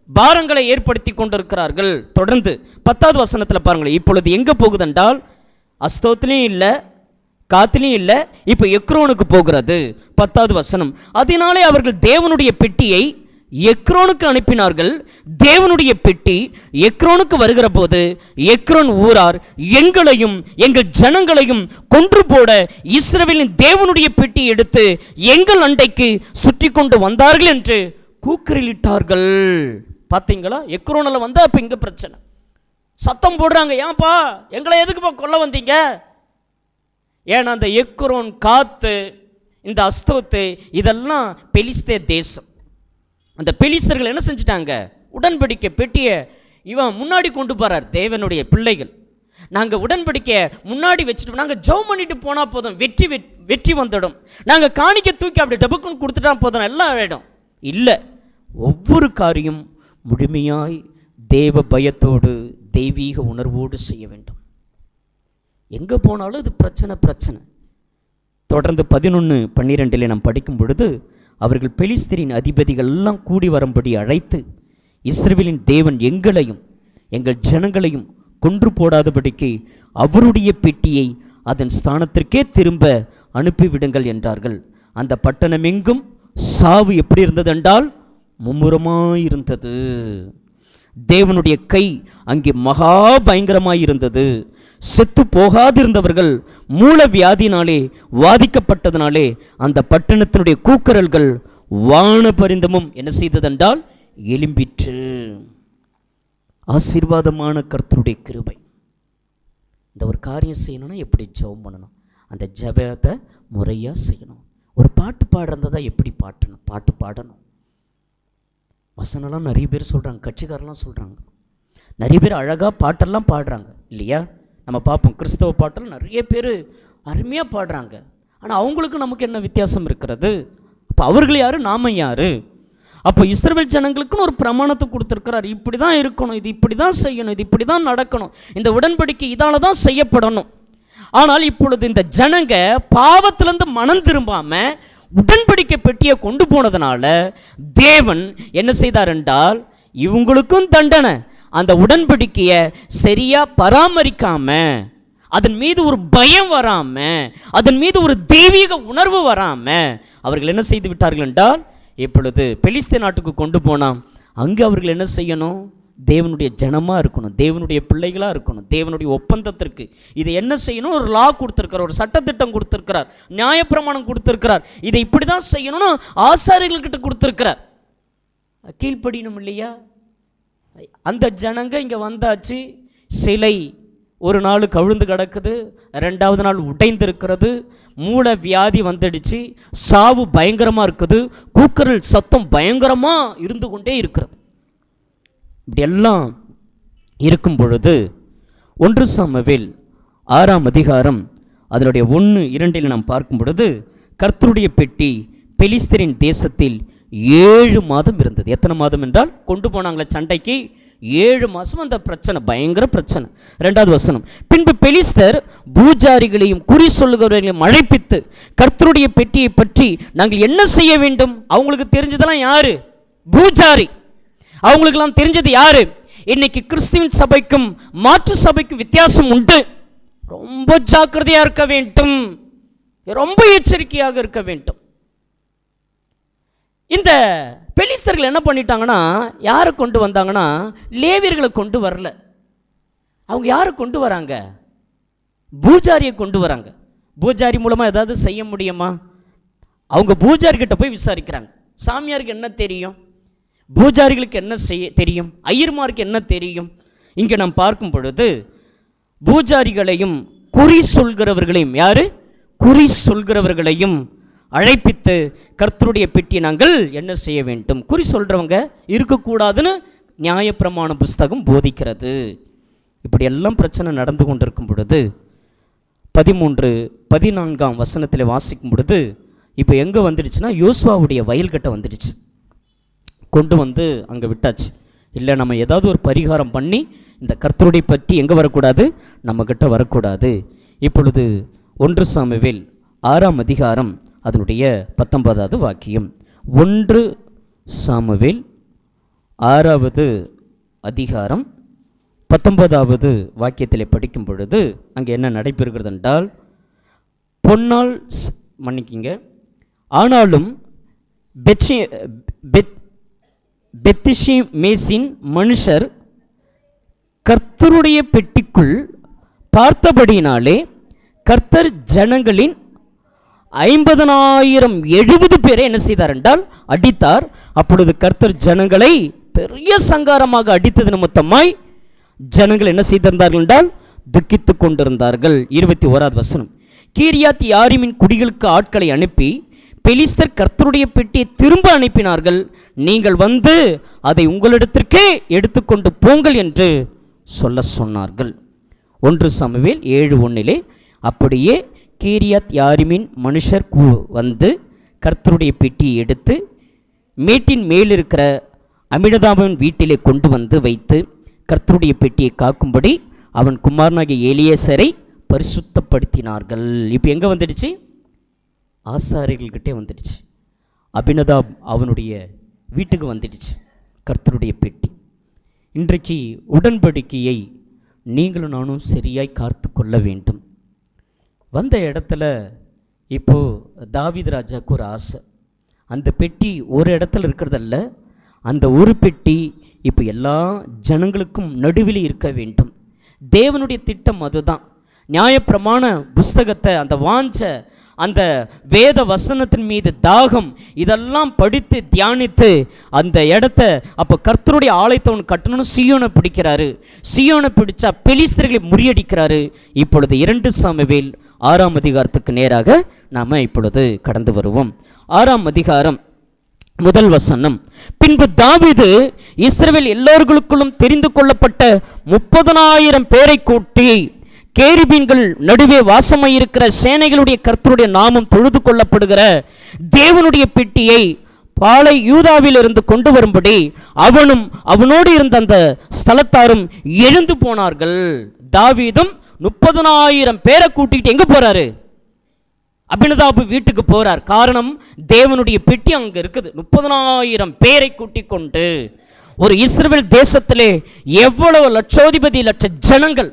பாரங்களை ஏற்படுத்தி கொண்டிருக்கிறார்கள். தொடர்ந்து 10வது வசனத்தில் பாருங்களேன். இப்பொழுது எங்க போகுதென்றால் அஸ்தோத்திலையும் இல்லை, காத்திலையும் இல்லை, இப்போ எக்ரோனுக்கு போகிறது. 10வது வசனம், அதனாலே அவர்கள் தேவனுடைய பெட்டியை எக்ரோனுக்கு அனுப்பினார்கள். தேவனுடைய பெட்டி எக்ரோனுக்கு வருகிற போது எக்ரோன் ஊரார் எங்களையும் எங்கள் ஜனங்களையும் கொன்று போட இஸ்ரவேலின் தேவனுடைய பெட்டி எடுத்து எங்கள் அண்டைக்கு சுற்றி கொண்டு வந்தார்கள் என்று கூக்குரலிட்டார்கள். பார்த்தீங்களா, எக்ரோனில் வந்தால் அப்போ இங்கே பிரச்சனை, சத்தம் போடுறாங்க, ஏன்பா எங்களை எதுக்குப்பா கொல்ல வந்தீங்க? ஏன்னா அந்த எக்ரோன், காத்து, இந்த அஸ்தோத்து இதெல்லாம் பெலிஸ்தே தேசம். அந்த பெலிஸ்தர்கள் என்ன செஞ்சிட்டாங்க, உடன்படிக்கை பெட்டியை இவன் முன்னாடி கொண்டு போறார். தேவனுடைய பிள்ளைகள், நாங்கள் உடன்படிக்கை முன்னாடி வச்சுட்டு நாங்கள் ஜெபம் பண்ணிட்டு போனால் போதும், வெற்றி வந்துடும், நாங்கள் காணிக்க தூக்கி அப்படி டபுக்குன்னு கொடுத்துட்டா போதும், எல்லாம் ஆகிடும். இல்லை, ஒவ்வொரு காரியம் முழுமையாய் தேவ பயத்தோடு தெய்வீக உணர்வோடு செய்ய வேண்டும். எங்கே போனாலும் இது பிரச்சனை. தொடர்ந்து 11:12 நாம் படிக்கும் பொழுது, அவர்கள் பெலிஸ்தரின் அதிபதிகள் எல்லாம் கூடி வரும்படி அழைத்து, இஸ்ரவேலின் தேவன் எங்களையும் எங்கள் ஜனங்களையும் கொன்று போடாதபடிக்கு அவருடைய பெட்டியை அதன் ஸ்தானத்திற்கே திரும்ப அனுப்பிவிடுங்கள் என்றார்கள். அந்த பட்டணம் எங்கும் சாவு எப்படி இருந்தது என்றால் மும்முரமாயிருந்தது. தேவனுடைய கை அங்கே மகா பயங்கரமாயிருந்தது. செத்து போகாதிருந்தவர்கள் மூல வியாதினாலே வாதிக்கப்பட்டதனாலே அந்த பட்டணத்தினுடைய கூக்குரல்கள் வான பரிந்தமும் என்ன செய்ததென்றால் எழும்பிற்று. ஆசீர்வாதமான கர்த்தருடைய கிருபை. இந்த ஒரு காரியம் செய்யணும்னா எப்படி ஜெபம் பண்ணணும், அந்த ஜெபத்தை முறையாக செய்யணும். ஒரு பாட்டு பாடுறதா எப்படி பாட்டு பாடணும். வசனம்லாம் நிறைய பேர் சொல்கிறாங்க, கட்சிக்காரெல்லாம் சொல்கிறாங்க, நிறைய பேர் அழகாக பாட்டெல்லாம் பாடுறாங்க இல்லையா? நம்ம பார்ப்போம், கிறிஸ்தவ பாட்டெல்லாம் நிறைய பேர் அருமையாக பாடுறாங்க. ஆனால் அவங்களுக்கு நமக்கு என்ன வித்தியாசம் இருக்கிறது? அப்போ அவர்கள் யார், நாம யார்? அப்போ இஸ்ரவேல் ஜனங்களுக்குன்னு ஒரு பிரமாணத்தை கொடுத்துருக்கிறார், இப்படி தான் இருக்கணும், இது இப்படி தான் செய்யணும், இது இப்படி தான் நடக்கணும், இந்த உடன்படிக்கை இதால தான் செய்யப்படணும். ஆனால் இப்பொழுது இந்த ஜனங்க பாவத்திலிருந்து மனம் திரும்பாம உடன்படிக்கை பெட்டியை கொண்டு போனதுனால தேவன் என்ன செய்தார் என்றால், இவங்களுக்கும் தண்டனை, அந்த உடன்படிக்கையை சரியா பராமரிக்காம, அதன் மீது ஒரு பயம் வராம, அதன் மீது ஒரு தெய்வீக உணர்வு வராம அவர்கள் என்ன செய்து விட்டார்கள் என்றால், இப்பொழுது பெலிஸ்தே நாட்டுக்கு கொண்டு போனால் அங்கே அவர்கள் என்ன செய்யணும், தேவனுடைய ஜனமாக இருக்கணும், தேவனுடைய பிள்ளைகளாக இருக்கணும். தேவனுடைய ஒப்பந்தத்திற்கு இதை என்ன செய்யணும், ஒரு லா கொடுத்துருக்கிறார், ஒரு சட்டத்திட்டம் கொடுத்துருக்கிறார், நியாயப்பிரமாணம் கொடுத்துருக்கிறார், இதை இப்படி தான் செய்யணும்னு ஆசாரியர்கள்கிட்ட கொடுத்துருக்கிறார். கீழ்ப்படியணும் இல்லையா? அந்த ஜனங்க இங்கே வந்தாச்சு, சிலை ஒரு நாள் கவிழ்ந்து கிடக்குது, 2வது நாள் உடைந்து இருக்கிறது, மூல வியாதி வந்துடுச்சு, சாவு பயங்கரமாக இருக்குது, கூக்குரல் சத்தம் பயங்கரமாக இருந்து கொண்டே இருக்கிறது. இப்படி எல்லாம் இருக்கும் பொழுது 1 சாமுவேல் 6ஆம் அதிகாரம் அதனுடைய 1-2 நாம் பார்க்கும் பொழுது, கர்த்தருடைய பெட்டி பெலிஸ்தரின் தேசத்தில் 7 மாதம் இருந்தது. எத்தனை மாதம் என்றால், கொண்டு போனாங்களே சண்டைக்கு 7 மாதம் அந்த பிரச்சனை, பயங்கர பிரச்சனை. 2வது வசனம், பின்பு பெலிஸ்தர் பூஜாரிகளையும் குறி சொல்லுகிறவர்களையும் அழைப்பித்து கர்த்தருடைய பெட்டியை பற்றி நாங்கள் என்ன செய்ய வேண்டும்? அவங்களுக்கு தெரிஞ்சதெல்லாம் யாரு? பூஜாரி. அவங்களுக்கெல்லாம் தெரிஞ்சது யாரு? இன்னைக்கு கிறிஸ்துவின் சபைக்கும் மாற்று சபைக்கும் வித்தியாசம் உண்டு. ரொம்ப ஜாக்கிரதையா இருக்க வேண்டும், ரொம்ப எச்சரிக்கையாக இருக்க வேண்டும். இந்த பெலிஸ்தர்கள் என்ன பண்ணிட்டாங்கன்னா, யாரை கொண்டு வந்தாங்கன்னா, லேவியர்களை கொண்டு வரல. அவங்க யாரை கொண்டு வராங்க? பூஜாரியை கொண்டு வராங்க. பூஜாரி மூலமாக ஏதாவது செய்ய முடியுமா? அவங்க பூஜாரிகிட்ட போய் விசாரிக்கிறாங்க. சாமியாருக்கு என்ன தெரியும்? பூஜாரிகளுக்கு என்ன செய்ய தெரியும்? ஐயர்மாருக்கு என்ன தெரியும்? இங்கே நாம் பார்க்கும் பொழுது பூஜாரிகளையும் குறி சொல்கிறவர்களையும், யாரு? குறி சொல்கிறவர்களையும் அழைப்பித்து கர்த்தருடைய பெட்டி நாங்கள் என்ன செய்ய வேண்டும்? குறி சொல்கிறவங்க இருக்கக்கூடாதுன்னு நியாயப்பிரமாண புஸ்தகம் போதிக்கிறது. இப்படி எல்லாம் பிரச்சனை நடந்து கொண்டிருக்கும் பொழுது 13-14 வசனத்தில் வாசிக்கும் பொழுது இப்போ எங்கே வந்துடுச்சுன்னா, யோசுவாவுடைய வயல்கிட்ட வந்துடுச்சு. கொண்டு வந்து அங்கே விட்டாச்சு. இல்லை, நம்ம ஏதாவது ஒரு பரிகாரம் பண்ணி இந்த கர்த்தருடைய பற்றி எங்கே வரக்கூடாது? நம்மக்கிட்ட வரக்கூடாது. இப்பொழுது 1 சாமுவேல் 6ஆம் அதிகாரம் அதனுடைய 19வது வாக்கியம். 1 சாமுவேல் 6வது அதிகாரம் 19வது வாக்கியத்தில் படிக்கும் பொழுது அங்கே என்ன நடைபெறுகிறது என்றால், பொன்னால் மன்னிக்கிங்க, ஆனாலும் பெத்ஷிமேசின் மனுஷர் கர்த்தருடைய பெட்டிக்குள் பார்த்தபடியினாலே கர்த்தர் ஜனங்களின் 50,070 பேரை என்ன செய்தார் என்றால் அடித்தார். அப்பொழுது கர்த்தர் ஜனங்களை பெரிய சங்காரமாக அடித்தது நிமித்தமாய் ஜனங்கள் என்ன செய்திருந்தார்கள் என்றால் துக்கித்து கொண்டிருந்தார்கள். 21வது வசனம், கீரியாத் யாரிமின் குடிகளுக்கு ஆட்களை அனுப்பி பெலிஸ்தர் கர்த்தருடைய பெட்டியை திரும்ப அனுப்பினார்கள். நீங்கள் வந்து அதை உங்களிடத்திற்கே எடுத்துக்கொண்டு போங்கள் என்று சொல்ல சொன்னார்கள். 1 சாமுவேல் 7:1 அப்படியே கீரியாத் யாரிமின் மனுஷர் வந்து கர்த்தருடைய பெட்டியை எடுத்து மேட்டின் மேலிருக்கிற அமினதாபின் வீட்டிலே கொண்டு வந்து வைத்து கர்த்தருடைய பெட்டியை காக்கும்படி அவன் குமாரனாகிய எலியேசரை பரிசுத்தப்படுத்தினார்கள். இப்போ எங்கே வந்துடுச்சு? ஆசாரியர்கள்கிட்டே வந்துடுச்சு. அபினதாப் அவனுடைய வீட்டுக்கு வந்துடுச்சு கர்த்தருடைய பெட்டி. இன்றைக்கு உடன்படிக்கையை நீங்களும் நானும் சரியாய் காத்து கொள்ள வேண்டும். வந்த இடத்துல இப்போது தாவீது ராஜாவுக்கு ஒரு ஆசை. அந்த பெட்டி ஒரு இடத்துல இருக்கிறதல்ல, அந்த ஒரு பெட்டி இப்போ எல்லா ஜனங்களுக்கும் நடுவில் இருக்க வேண்டும். தேவனுடைய திட்டம் அதுதான். நியாயப்பிரமாண புஸ்தகத்தை, அந்த வாஞ்ச, அந்த வேத வசனத்தின் மீது தாகம், இதெல்லாம் படித்து தியானித்து அந்த இடத்த அப்போ கர்த்தருடைய ஆலயத்தை அவன் கட்டணும்னு சீயோனை பிடிக்கிறாரு. சீயோனை பிடிச்சா பெலிஸ்தர்களை முறியடிக்கிறாரு. இப்பொழுது 2 சாமுவேல் 6ஆம் அதிகாரத்துக்கு நேராக நாம் இப்பொழுது கடந்து வருவோம். 6ஆம் அதிகாரம் 1 வசனம், பின்பு தாவீது இஸ்ரவேல் எல்லோர்களுக்குள்ளும் தெரிந்து கொள்ளப்பட்ட 30,000 பேரை கூட்டி கேருபீன்கள் நடுவே வாசமாயிருக்கிற சேனைகளுடைய கர்த்தருடைய நாமம் தொழுது கொள்ளப்படுகிற தேவனுடைய பெட்டியை பாலை யூதாவிலிருந்து கொண்டு வரும்படி அவனும் அவனோடு இருந்த அந்த ஸ்தலத்தாரும் எழுந்து போனார்கள். தாவீதும் 30,000 பேரை கூட்டிகிட்டு எங்கே போறாரு? அபினதாபு வீட்டுக்கு போறார். காரணம், தேவனுடைய பெட்டி அங்கே இருக்குது. 30,000 பேரை கூட்டிக் கொண்டு ஒரு இஸ்ரவேல் தேசத்திலே எவ்வளவு லட்சோதிபதி லட்ச ஜனங்கள்,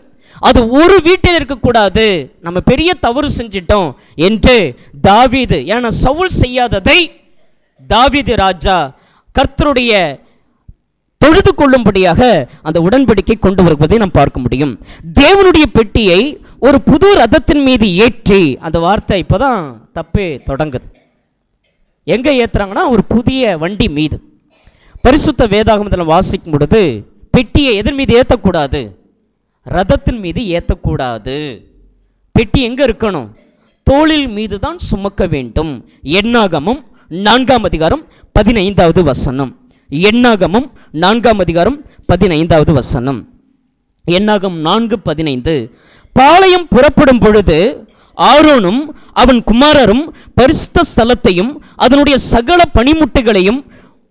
அது ஒரு வீட்டில் இருக்கக்கூடாது. நம்ம பெரிய தவறு செஞ்சிட்டோம் என்று தாவீது, ஏன்னா சவுல் செய்யாததை தாவீது ராஜா கர்த்தருடைய தொழுது கொள்ளும்படியாக அந்த உடன்படிக்கை கொண்டு வருவதை நாம் பார்க்க முடியும். தேவனுடைய பெட்டியை ஒரு புது ரதத்தின் மீது ஏற்றி, அந்த வார்த்தை இப்போதான் தப்பே தொடங்குது. எங்கே ஏற்றுறாங்கன்னா ஒரு புதிய வண்டி மீது. பரிசுத்த வேதாகமத்தில் வாசிக்கும் பொழுது பெட்டியை எதன் மீது ஏற்றக்கூடாது? ரதத்தின் மீது ஏற்றக்கூடாது. பெட்டி எங்கே இருக்கணும்? தோளில் மீது தான் சுமக்க வேண்டும். எண்ணாகமம் 4ஆம் அதிகாரம் 15வது வசனம். எண்ணாகமம் 4ஆம் அதிகாரம் 15வது வசனம். எண்ணாகம் 4:15, பாளையம் புறப்படும் பொழுது ஆரோனும் அவன் குமாரரும் பரிசுத்த ஸ்தலத்தையும் அதனுடைய சகல பணிமுட்டுகளையும்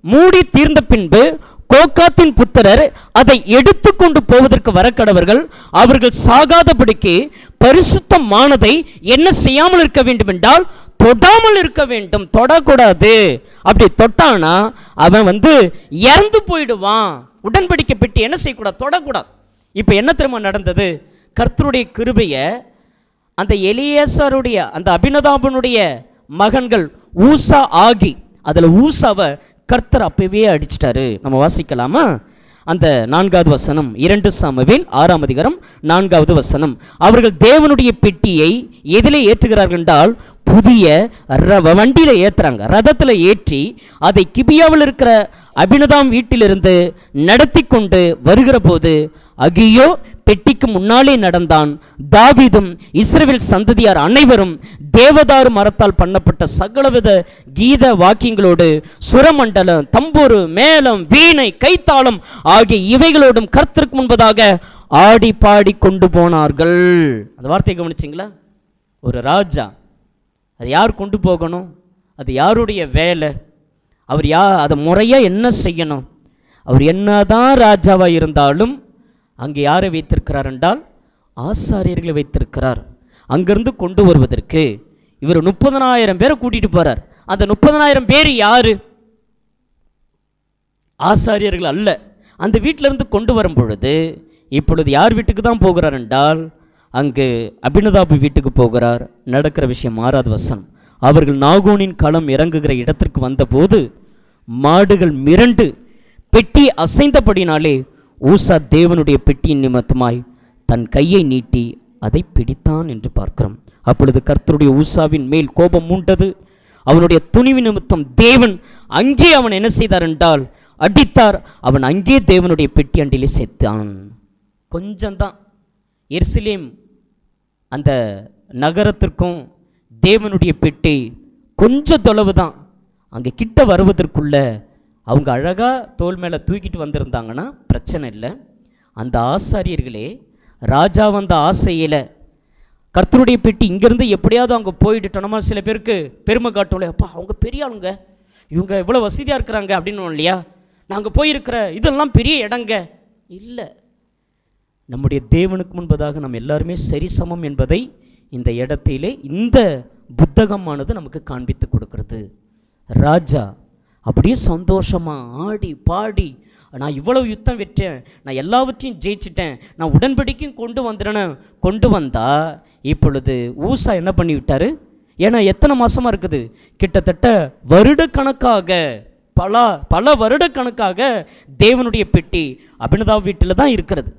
மூடி தீர்ந்த பின்பு கோகாத்தின் புத்திரர் அதை எடுத்துக்கொண்டு போவதற்கு வரக்கடவர்கள், அவர்கள் சாகாதபடிக்கு பரிசுத்தமானதை என்ன செய்யாமல் இருக்க வேண்டும் என்றால் தொடாமல் இருக்க வேண்டும். தொடக்கூடாது. அப்படி தொட்டானா அவன் இறந்து போயிடுவான். உடன்படிக்கை பெட்டி என்ன செய்யக்கூடாது? தொடக்கூடாது. இப்போ என்ன தெரியுமா நடந்தது? கர்த்தருடைய கிருபையை அந்த எலியேசருடைய அந்த அபினதாபனுடைய மகன்கள் ஊசா ஆகி, அதில் ஊசாவை கர்த்தர் அப்பவே அடிச்சிட்டாரு. நம்ம வாசிக்கலாமா? அந்த 4வது வசனம், 2 சாமுவேல் 6ஆம் அதிகாரம் 4வது வசனம். அவர்கள் தேவனுடைய பெட்டியை எதிலே ஏற்றுகிறார்கள் என்றால் புதிய வண்டியில ஏற்றுறாங்க. ரதத்தில் ஏற்றி அதை கிபியாவில் இருக்கிற அபினதாம் வீட்டிலிருந்து நடத்தி கொண்டு வருகிற போது அகியோ பெட்டிக்கு முன்னாலே நடந்தான். தாவீதும் இஸ்ரவேல் சந்ததியார் அனைவரும் தேவதாரு மரத்தால் பண்ணப்பட்ட சகலவித கீத வாக்கியங்களோடு சுரமண்டலம், தம்பூரு, மேளம், வீணை, கைத்தாளம் ஆகிய இவைகளோடும் கர்த்தருக்கு முன்பதாக ஆடி பாடி கொண்டு போனார்கள். அந்த வார்த்தையை கவனிச்சிங்களா? ஒரு ராஜா, அது யார் கொண்டு போகணும்? அது யாருடைய வேலை? அவர் அதை முறையாக என்ன செய்யணும்? அவர் என்னதான் ராஜாவாக இருந்தாலும் அங்கே யாரை வைத்திருக்கிறார் என்றால் ஆசாரியர்களை வைத்திருக்கிறார். அங்கிருந்து கொண்டு வருவதற்கு இவர் 30,000 பேரை கூட்டிட்டு போறார். அந்த 30,000 பேர் யாரு? ஆசாரியர்கள் அல்ல. அந்த வீட்டிலிருந்து கொண்டு வரும் பொழுது இப்பொழுது யார் வீட்டுக்கு தான் போகிறார் என்றால் அங்கு அபினதாபு வீட்டுக்கு போகிறார். நடக்கிற விஷயம் 6வது வசனம். அவர்கள் நாகோனின் களம் இறங்குகிற இடத்திற்கு வந்தபோது மாடுகள் மிரண்டு பெட்டி அசைந்தபடினாலே ஊசா தேவனுடைய பெட்டியின் நிமித்தமாய் தன் கையை நீட்டி அதை பிடித்தான் என்று பார்க்கிறோம். அப்பொழுது கர்த்தருடைய ஊசாவின் மேல் கோபம் மூண்டது. அவனுடைய துணிவு நிமித்தம் தேவன் அங்கே அவன் என்ன செய்தார் என்றால் அடித்தார். அவன் அங்கே தேவனுடைய பெட்டி அண்டிலே செத்தான். கொஞ்சம்தான், எருசலேம் அந்த நகரத்திற்கும் தேவனுடைய பெட்டி கொஞ்சம் தொலைவு தான். அங்கே கிட்ட வருவதற்குள்ள அவங்க அழகாக தோல் மேலே தூக்கிட்டு வந்திருந்தாங்கன்னா பிரச்சனை இல்லை. அந்த ஆசாரியர்களே ராஜா வந்த ஆசையில் கர்த்தருடைய பெட்டி இங்கேருந்து எப்படியாவது அவங்க போயிட்டுட்டோம்னா சில பேருக்கு பெருமை காட்டும்ல, அப்பா அவங்க பெரிய ஆளுங்க, இவங்க இவ்வளோ வசதியாக இருக்கிறாங்க அப்படின்னு இல்லையா, நாங்கள் போயிருக்கிற இதெல்லாம் பெரிய இடங்க இல்லை. நம்முடைய தேவனுக்கு முன்பதாக நம்ம எல்லாருமே சரிசமம் என்பதை இந்த இடத்திலே இந்த புத்தகமானது நமக்கு காண்பித்து கொடுக்கிறது. ராஜா அப்படியே சந்தோஷமாக ஆடி பாடி, நான் இவ்வளவு யுத்தம் வெற்றேன், நான் எல்லாவற்றையும் ஜெயிச்சிட்டேன், நான் உடன்படிக்கையும் கொண்டு வந்துடுறேன்னு கொண்டு வந்தா இப்பொழுது ஊசா என்ன பண்ணி விட்டார்? ஏன்னா எத்தனை மாதமாக இருக்குது? கிட்டத்தட்ட வருடக்கணக்காக பல வருடக்கணக்காக தேவனுடைய பெட்டி அபினதாப் வீட்டில் தான் இருக்கிறது.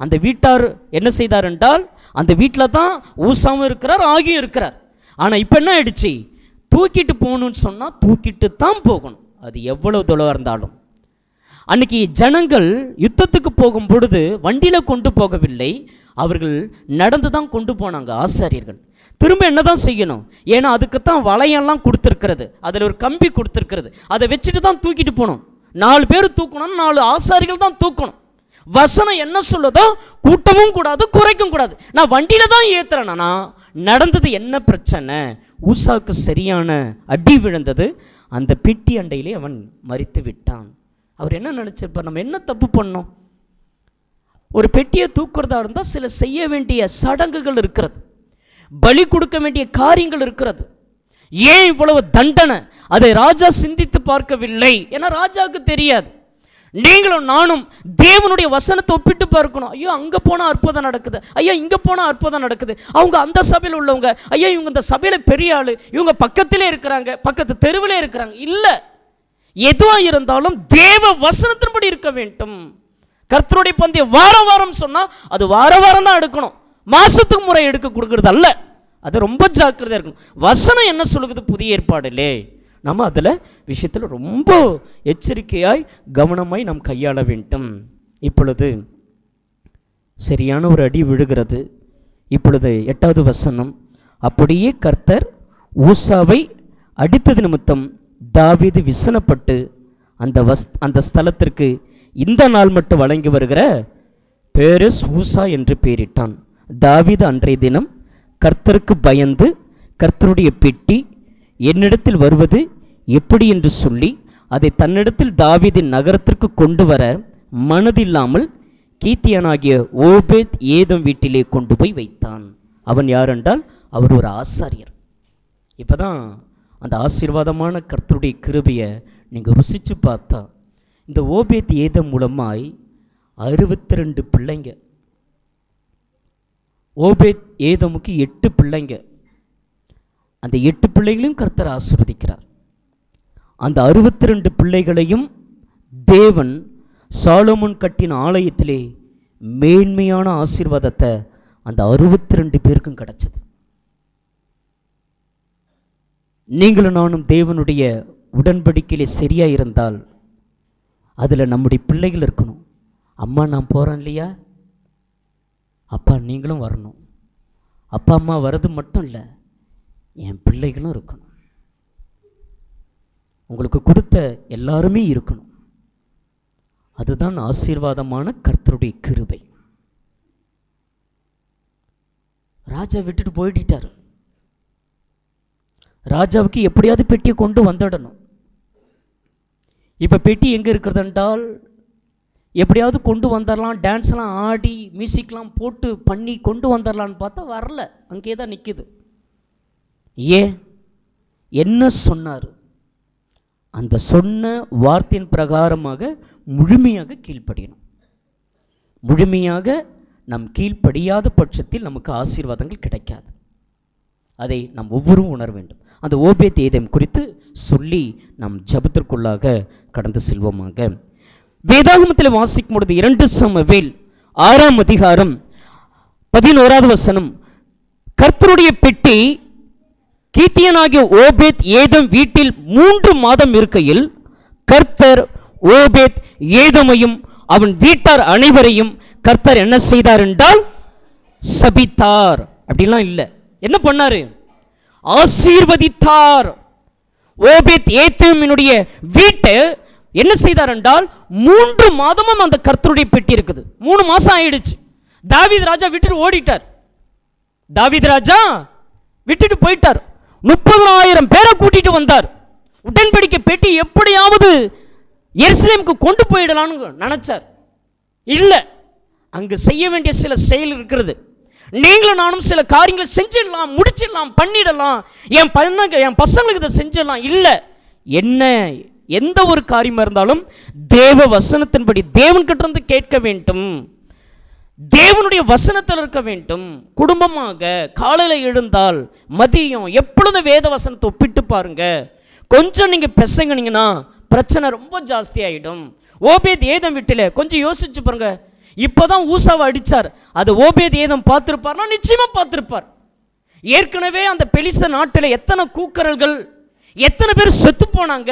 அந்த வீட்டார் என்ன செய்தார் என்றால் அந்த வீட்டில் தான் ஊசாவும் இருக்கிறார், ஆகியும் இருக்கிறார். ஆனால் இப்போ என்ன ஆயிடுச்சு? தூக்கிட்டு போகணும்னு சொன்னால் தூக்கிட்டு தான் போகணும், அது எவ்வளவு தொலைவாக இருந்தாலும். அன்னைக்கு ஜனங்கள் யுத்தத்துக்கு போகும் பொழுது வண்டியில் கொண்டு போகவில்லை, அவர்கள் நடந்து தான் கொண்டு போனாங்க. ஆசாரியர்கள் திரும்ப என்ன தான் செய்யணும்? ஏன்னா அதுக்குத்தான் வளையெல்லாம் கொடுத்துருக்கிறது, அதில் ஒரு கம்பி கொடுத்துருக்கிறது, அதை வச்சுட்டு தான் தூக்கிட்டு போகணும். 4 பேர் தூக்கணும், 4 ஆசாரிகள் தான் தூக்கணும். வசனம் என்ன சொல்லுதோ கூட்டவும் கூடாது, குறைக்கும் கூடாது. நான் வண்டியில தான் ஏத்துறேன்னா நடந்தது என்ன பிரச்சனை? ஊசாவுக்கு சரியான அடி விழுந்தது. அந்த பெட்டி அண்டையிலே அவன் மரித்து விட்டான். அவர் என்ன நினைச்சிருப்பார்? நம்ம என்ன தப்பு பண்ணோம்? ஒரு பெட்டியை தூக்குறதா இருந்தால் சில செய்ய வேண்டிய சடங்குகள் இருக்கிறது, பலி கொடுக்க வேண்டிய காரியங்கள் இருக்கிறது. ஏன் இவ்வளவு தண்டனை? அதை ராஜா சிந்தித்து பார்க்கவில்லை. ஏன்னா ராஜாவுக்கு தெரியாது. நீங்களும் நானும் தேவனுடைய வசனத்தை ஒப்பிட்டு பார்க்கணும். ஐயோ அங்கே போனால் அற்புதம் நடக்குது, ஐயா இங்கே போனால் அற்புதம் நடக்குது, அவங்க அந்த சபையில் உள்ளவங்க, ஐயா இவங்க இந்த சபையில் பெரிய ஆள், இவங்க பக்கத்திலே இருக்கிறாங்க, பக்கத்து தெருவிலே இருக்கிறாங்க. இல்லை, எதுவாக இருந்தாலும் தேவ வசனத்தின்படி இருக்க வேண்டும். கர்த்தருடைய பந்தயம் வாரம் வாரம் சொன்னால் அது வாரம் தான் எடுக்கணும், மாசத்துக்கு முறை எடுக்க கொடுக்கறது அல்ல. அது ரொம்ப ஜாக்கிரதையாக இருக்கணும். வசனம் என்ன சொல்லுது புதிய ஏற்பாடிலே, நம்ம அதில் விஷயத்தில் ரொம்ப எச்சரிக்கையாய் கவனமாய் நாம் கையாள வேண்டும். இப்பொழுது சரியான ஒரு அடி விழுகிறது. இப்பொழுது 8வது வசனம். அப்படியே கர்த்தர் ஊசாவை அடித்தது நிமித்தம் தாவீது விசனப்பட்டு அந்த ஸ்தலத்திற்கு இந்த நாள் மட்டும் வழங்கி வருகிற பேரஸ் ஊசா என்று பெயரிட்டான். தாவீது அன்றைய தினம் கர்த்தருக்கு பயந்து கர்த்தருடைய பெட்டி என்னிடத்தில் வருவது எப்படி என்று சொல்லி அதை தன்னிடத்தில் தாவீதின் நகரத்திற்கு கொண்டு வர மனதில்லாமல் கீத்தியனாகிய ஓபேத் ஏதோம் வீட்டிலே கொண்டு போய் வைத்தான். அவன் யார் என்றால் அவர் ஒரு ஆசாரியர். இப்போதான் அந்த ஆசீர்வாதமான கர்த்தருடைய கிருபையை நீங்கள் ருசித்து பார்த்தா, இந்த ஓபேத் ஏதோம் மூலமாய் 62 பிள்ளைங்க. ஓபேத் ஏதோமுக்கு 8 பிள்ளைங்க. அந்த 8 பிள்ளைகளையும் கர்த்தர் ஆசீர்வதிக்கிறார். அந்த 62 பிள்ளைகளையும் தேவன் சாலோமோன் கட்டின ஆலயத்திலே மேன்மையான ஆசீர்வாதத்தை அந்த 62 பேருக்கும் கிடைச்சது. நீங்களும் நானும் தேவனுடைய உடன்படிக்கையிலே சரியாக இருந்தால் அதில் நம்முடைய பிள்ளைகள் இருக்கணும். அம்மா நான் போகிறேன் இல்லையா, அப்பா நீங்களும் வரணும். அப்பா அம்மா வர்றது மட்டும் இல்லை, என் பிள்ளைகளும் இருக்கணும். உங்களுக்கு கொடுத்த எல்லாருமே இருக்கணும். அதுதான் ஆசீர்வாதமான கர்த்தருடைய கிருபை. ராஜா விட்டுட்டு போயிட்டார். ராஜாவுக்கு எப்படியாவது பெட்டியை கொண்டு வந்துடணும். இப்போ பெட்டி எங்கே இருக்கிறது என்றால், எப்படியாவது கொண்டு வந்துடலாம், டான்ஸ்லாம் ஆடி மியூசிக்லாம் போட்டு பண்ணி கொண்டு வந்துடலான்னு பார்த்தா வரல, அங்கே தான் நிற்குது. ஏன்? என்ன சொன்னார்? அந்த சொன்ன வார்த்தையின் பிரகாரமாக முழுமையாக கீழ்ப்படியணும். முழுமையாக நம் கீழ்ப்படியாத பட்சத்தில் நமக்கு ஆசீர்வாதங்கள் கிடைக்காது. அதை நாம் ஒவ்வொருவரும் உணர வேண்டும். அந்த ஓபேத் ஏதோம் குறித்து சொல்லி நாம் ஜெபத்திற்குள்ளாக கடந்து செல்வோமாக. வேதாகமத்தில் வாசிக்கும் பொழுது 2 சாமுவேல் 6ஆம் அதிகாரம் 11வது வசனம், கர்த்தருடைய பெட்டி கீத்தியனாகிய ஓபேத் ஏதோம் வீட்டில் 3 மாதம் இருக்கையில் கர்த்தர் ஓபேத் ஏதோமையும் அவன் வீட்டார் அனைவரையும் கர்த்தர் என்ன செய்தார் என்றால் சபித்தார். அப்படிலாம் இல்லை, என்ன பண்ணாரு? ஆசீர்வதித்தார். ஓபேத் ஏதோமினுடைய வீட்டை என்ன செய்தார் என்றால் 3 மாதமும் அந்த கர்த்தருடைய பெட்டி இருக்குது. 3 மாசம் ஆயிடுச்சு. தாவீது ராஜா விட்டுட்டு ஓடிட்டார். தாவீது ராஜா விட்டுட்டு போயிட்டார். 30,000 பேரை கூட்டிட்டு வந்தார். உடன்படிக்கை பெட்டி எப்படியாவது எருசலேமுக்கு கொண்டு போயிடலான்னு நினைச்சார். இல்லை, அங்கு செய்ய வேண்டிய சில செயல் இருக்கிறது. நீங்களும் நானும் சில காரியங்களை செஞ்சிடலாம், முடிச்சிடலாம், பண்ணிடலாம், என் பசங்களுக்கு இதை செஞ்சிடலாம். இல்லை, என்ன எந்த ஒரு காரியமாக இருந்தாலும் தேவ வசனத்தின்படி தேவன்கிட்ட இருந்து கேட்க வேண்டும். தேவனுடைய வசனத்தில் இருக்க வேண்டும். குடும்பமாக காலையில் எழுந்தால் மதியம் எப்பொழுதும் வேத வசனத்தை ஒப்பிட்டு பாருங்க. கொஞ்சம் நீங்கள் பெசங்கினீங்கன்னா பிரச்சனை ரொம்ப ஜாஸ்தி ஆகிடும். ஓபேத் ஏதோம் வீட்டில் கொஞ்சம் யோசிச்சு பாருங்க. இப்போதான் ஊசாவை அடித்தார், அது ஓபேத் ஏதோம் பார்த்துருப்பார்னா நிச்சயமாக பார்த்துருப்பார். ஏற்கனவே அந்த பெலிஸ்த நாட்டில் எத்தனை கூக்கரல்கள், எத்தனை பேர் செத்து போனாங்க,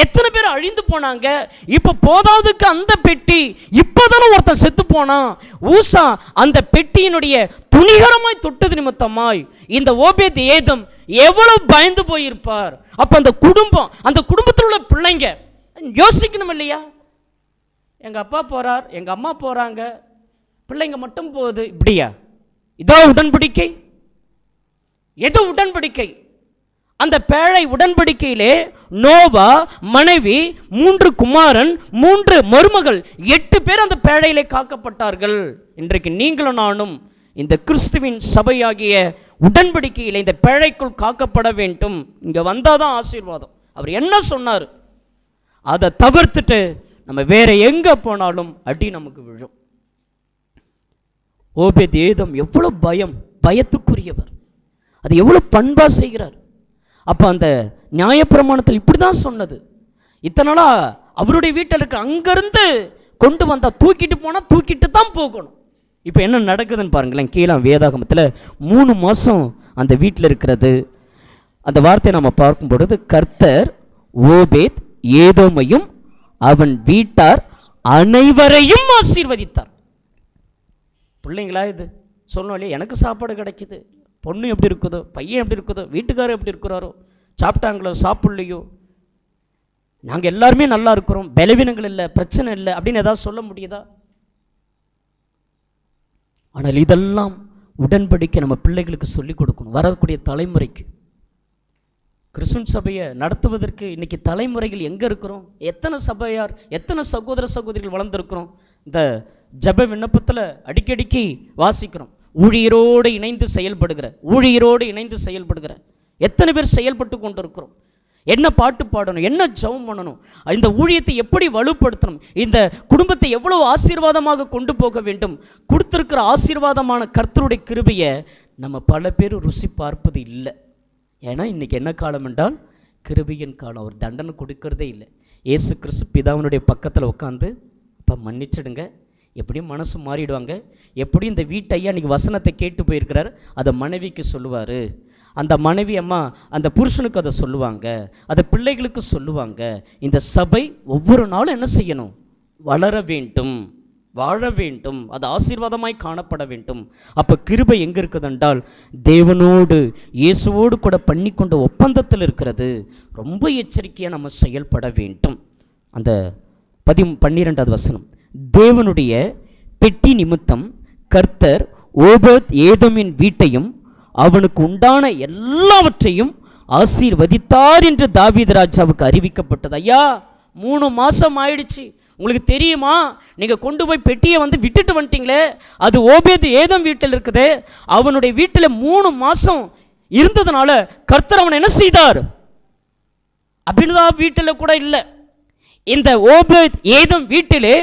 எத்தனை பேர் அழிந்து போனாங்க. இப்போ போதாவதுக்கு அந்த பெட்டி இப்போதானே ஒருத்தன் செத்து போனான். ஊசா அந்த பெட்டியினுடைய துணிகரமாய் தொட்டது நிமித்தமாய் இந்த ஓபேத் ஏதோம் எவ்வளவு பயந்து போயிருப்பார். அப்போ அந்த குடும்பத்தில் உள்ள பிள்ளைங்க யோசிக்கணும் இல்லையா? எங்கள் அப்பா போகிறார், எங்கள் அம்மா போகிறாங்க, பிள்ளைங்க மட்டும் போகுது. இப்படியா? இதோ உடன்படிக்கை, எது உடன்படிக்கை? அந்த பேழை உடன்படிக்கையிலே நோவா, மனைவி, 3 குமாரன், 3 மருமகள், 8 பேர் அந்த பேழையிலே காக்கப்பட்டார்கள். இன்றைக்கு நீங்களும் நானும் இந்த கிறிஸ்துவின் சபையாகிய உடன்படிக்கையில் இந்த பேழைக்குள் காக்கப்பட வேண்டும். இங்கே வந்தாதான் ஆசீர்வாதம். அவர் என்ன சொன்னார் அதை தவிர்த்துட்டு நம்ம வேற எங்கே போனாலும் அடி நமக்கு விழும். ஓபேத் ஏதோம் எவ்வளோ பயத்துக்குரியவர், அது எவ்வளோ பண்பா செய்கிறார். அப்போ அந்த நியாயப்பிரமாணத்தில் இப்படி தான் சொன்னது. இத்தனை நாளாக அவருடைய வீட்டில் இருக்க அங்கேருந்து கொண்டு வந்தால் தூக்கிட்டு போனால் தூக்கிட்டு தான் போகணும். இப்போ என்ன நடக்குதுன்னு பாருங்களேன். கீழே வேதாகமத்தில் 3 மாதம் அந்த வீட்டில் இருக்கிறது. அந்த வார்த்தையை நம்ம பார்க்கும் பொழுது கர்த்தர் ஓபேத் ஏதோமையும் அவன் வீட்டார் அனைவரையும் ஆசீர்வதித்தார். பிள்ளைங்களா இது சொன்னோம் இல்லையா, எனக்கு சாப்பாடு கிடைக்குது, பொண்ணு எப்படி இருக்குதோ, பையன் எப்படி இருக்குதோ, வீட்டுக்காரர் எப்படி இருக்கிறாரோ, சாப்பிட்டாங்களோ சாப்பிட்லையோ, நாங்கள் எல்லாருமே நல்லா இருக்கிறோம், பலவீனங்கள் இல்லை, பிரச்சனை இல்லை அப்படின்னு ஏதாவது சொல்ல முடியுதா? ஆனால் இதெல்லாம் உடன்படிக்கை நம்ம பிள்ளைகளுக்கு சொல்லிக் கொடுக்கணும். வரக்கூடிய தலைமுறைக்கு கிறிஸ்துவ சபையை நடத்துவதற்கு இன்றைக்கி தலைமுறைகள் எங்கே இருக்கிறோம்? எத்தனை சபையார், எத்தனை சகோதர சகோதரிகள் வளர்ந்துருக்கிறோம்? இந்த ஜப விண்ணப்பத்தில் அடிக்கடிக்கு வாசிக்கிறோம், ஊழியரோடு இணைந்து செயல்படுகிற எத்தனை பேர் செயல்பட்டு கொண்டு இருக்கிறோம்? என்ன பாட்டு பாடணும், என்ன ஜெபம் பண்ணணும், இந்த ஊழியத்தை எப்படி வலுப்படுத்தணும், இந்த குடும்பத்தை எவ்வளவு ஆசீர்வாதமாக கொண்டு போக வேண்டும், கொடுத்திருக்கிற ஆசீர்வாதமான கர்த்தருடைய கிருபையை நம்ம பல பேர் ருசி பார்ப்பது இல்லை. ஏன்னா இன்றைக்கி என்ன காலம் என்றால் கிருபையின் காலம். அவர் தண்டனை கொடுக்கறதே இல்லை. இயேசு கிறிஸ்து பிதாவினுடைய பக்கத்தில் உட்காந்து, அப்போ மன்னிச்சிடுங்க, எப்படியும் மனசு மாறிடுவாங்க. எப்படியும் இந்த வீட்டையா இன்றைக்கி வசனத்தை கேட்டு போயிருக்கிறார், அதை மனைவிக்கு சொல்லுவார், அந்த மனைவி அம்மா அந்த புருஷனுக்கு அதை சொல்லுவாங்க, அதை பிள்ளைகளுக்கு சொல்லுவாங்க. இந்த சபை ஒவ்வொரு நாளும் என்ன செய்யணும்? வளர வேண்டும், வாழ வேண்டும், அது ஆசீர்வாதமாய் காணப்பட வேண்டும். அப்போ கிருபை எங்கே இருக்குது என்றால் தேவனோடு இயேசுவோடு கூட பண்ணி கொண்ட ஒப்பந்தத்தில் இருக்கிறது. ரொம்ப எச்சரிக்கையாக நம்ம செயல்பட வேண்டும். அந்த 12வது வசனம், தேவனுடைய பெட்டி நிமித்தம் கர்த்தர் ஓபேத் ஏதோமின் வீட்டையும் அவனுக்கு உண்டான எல்லாவற்றையும் ஆசீர்வதித்தார் என்று தாவீது ராஜாவுக்கு அறிவிக்கப்பட்டது. ஐயா 3 மாதம் ஆயிடுச்சு, உங்களுக்கு தெரியுமா? நீங்கள் கொண்டு போய் பெட்டியை விட்டுட்டு வந்துட்டீங்களே, அது ஓபேத் ஏதோம் வீட்டில் இருக்குது. அவனுடைய வீட்டில் 3 மாதம் இருந்ததுனால கர்த்தர் அவனை என்ன செய்தார்? அப்படின்னு தான் வீட்டில் கூட இல்லை. இந்த ஓபேத் ஏதோம் வீட்டிலே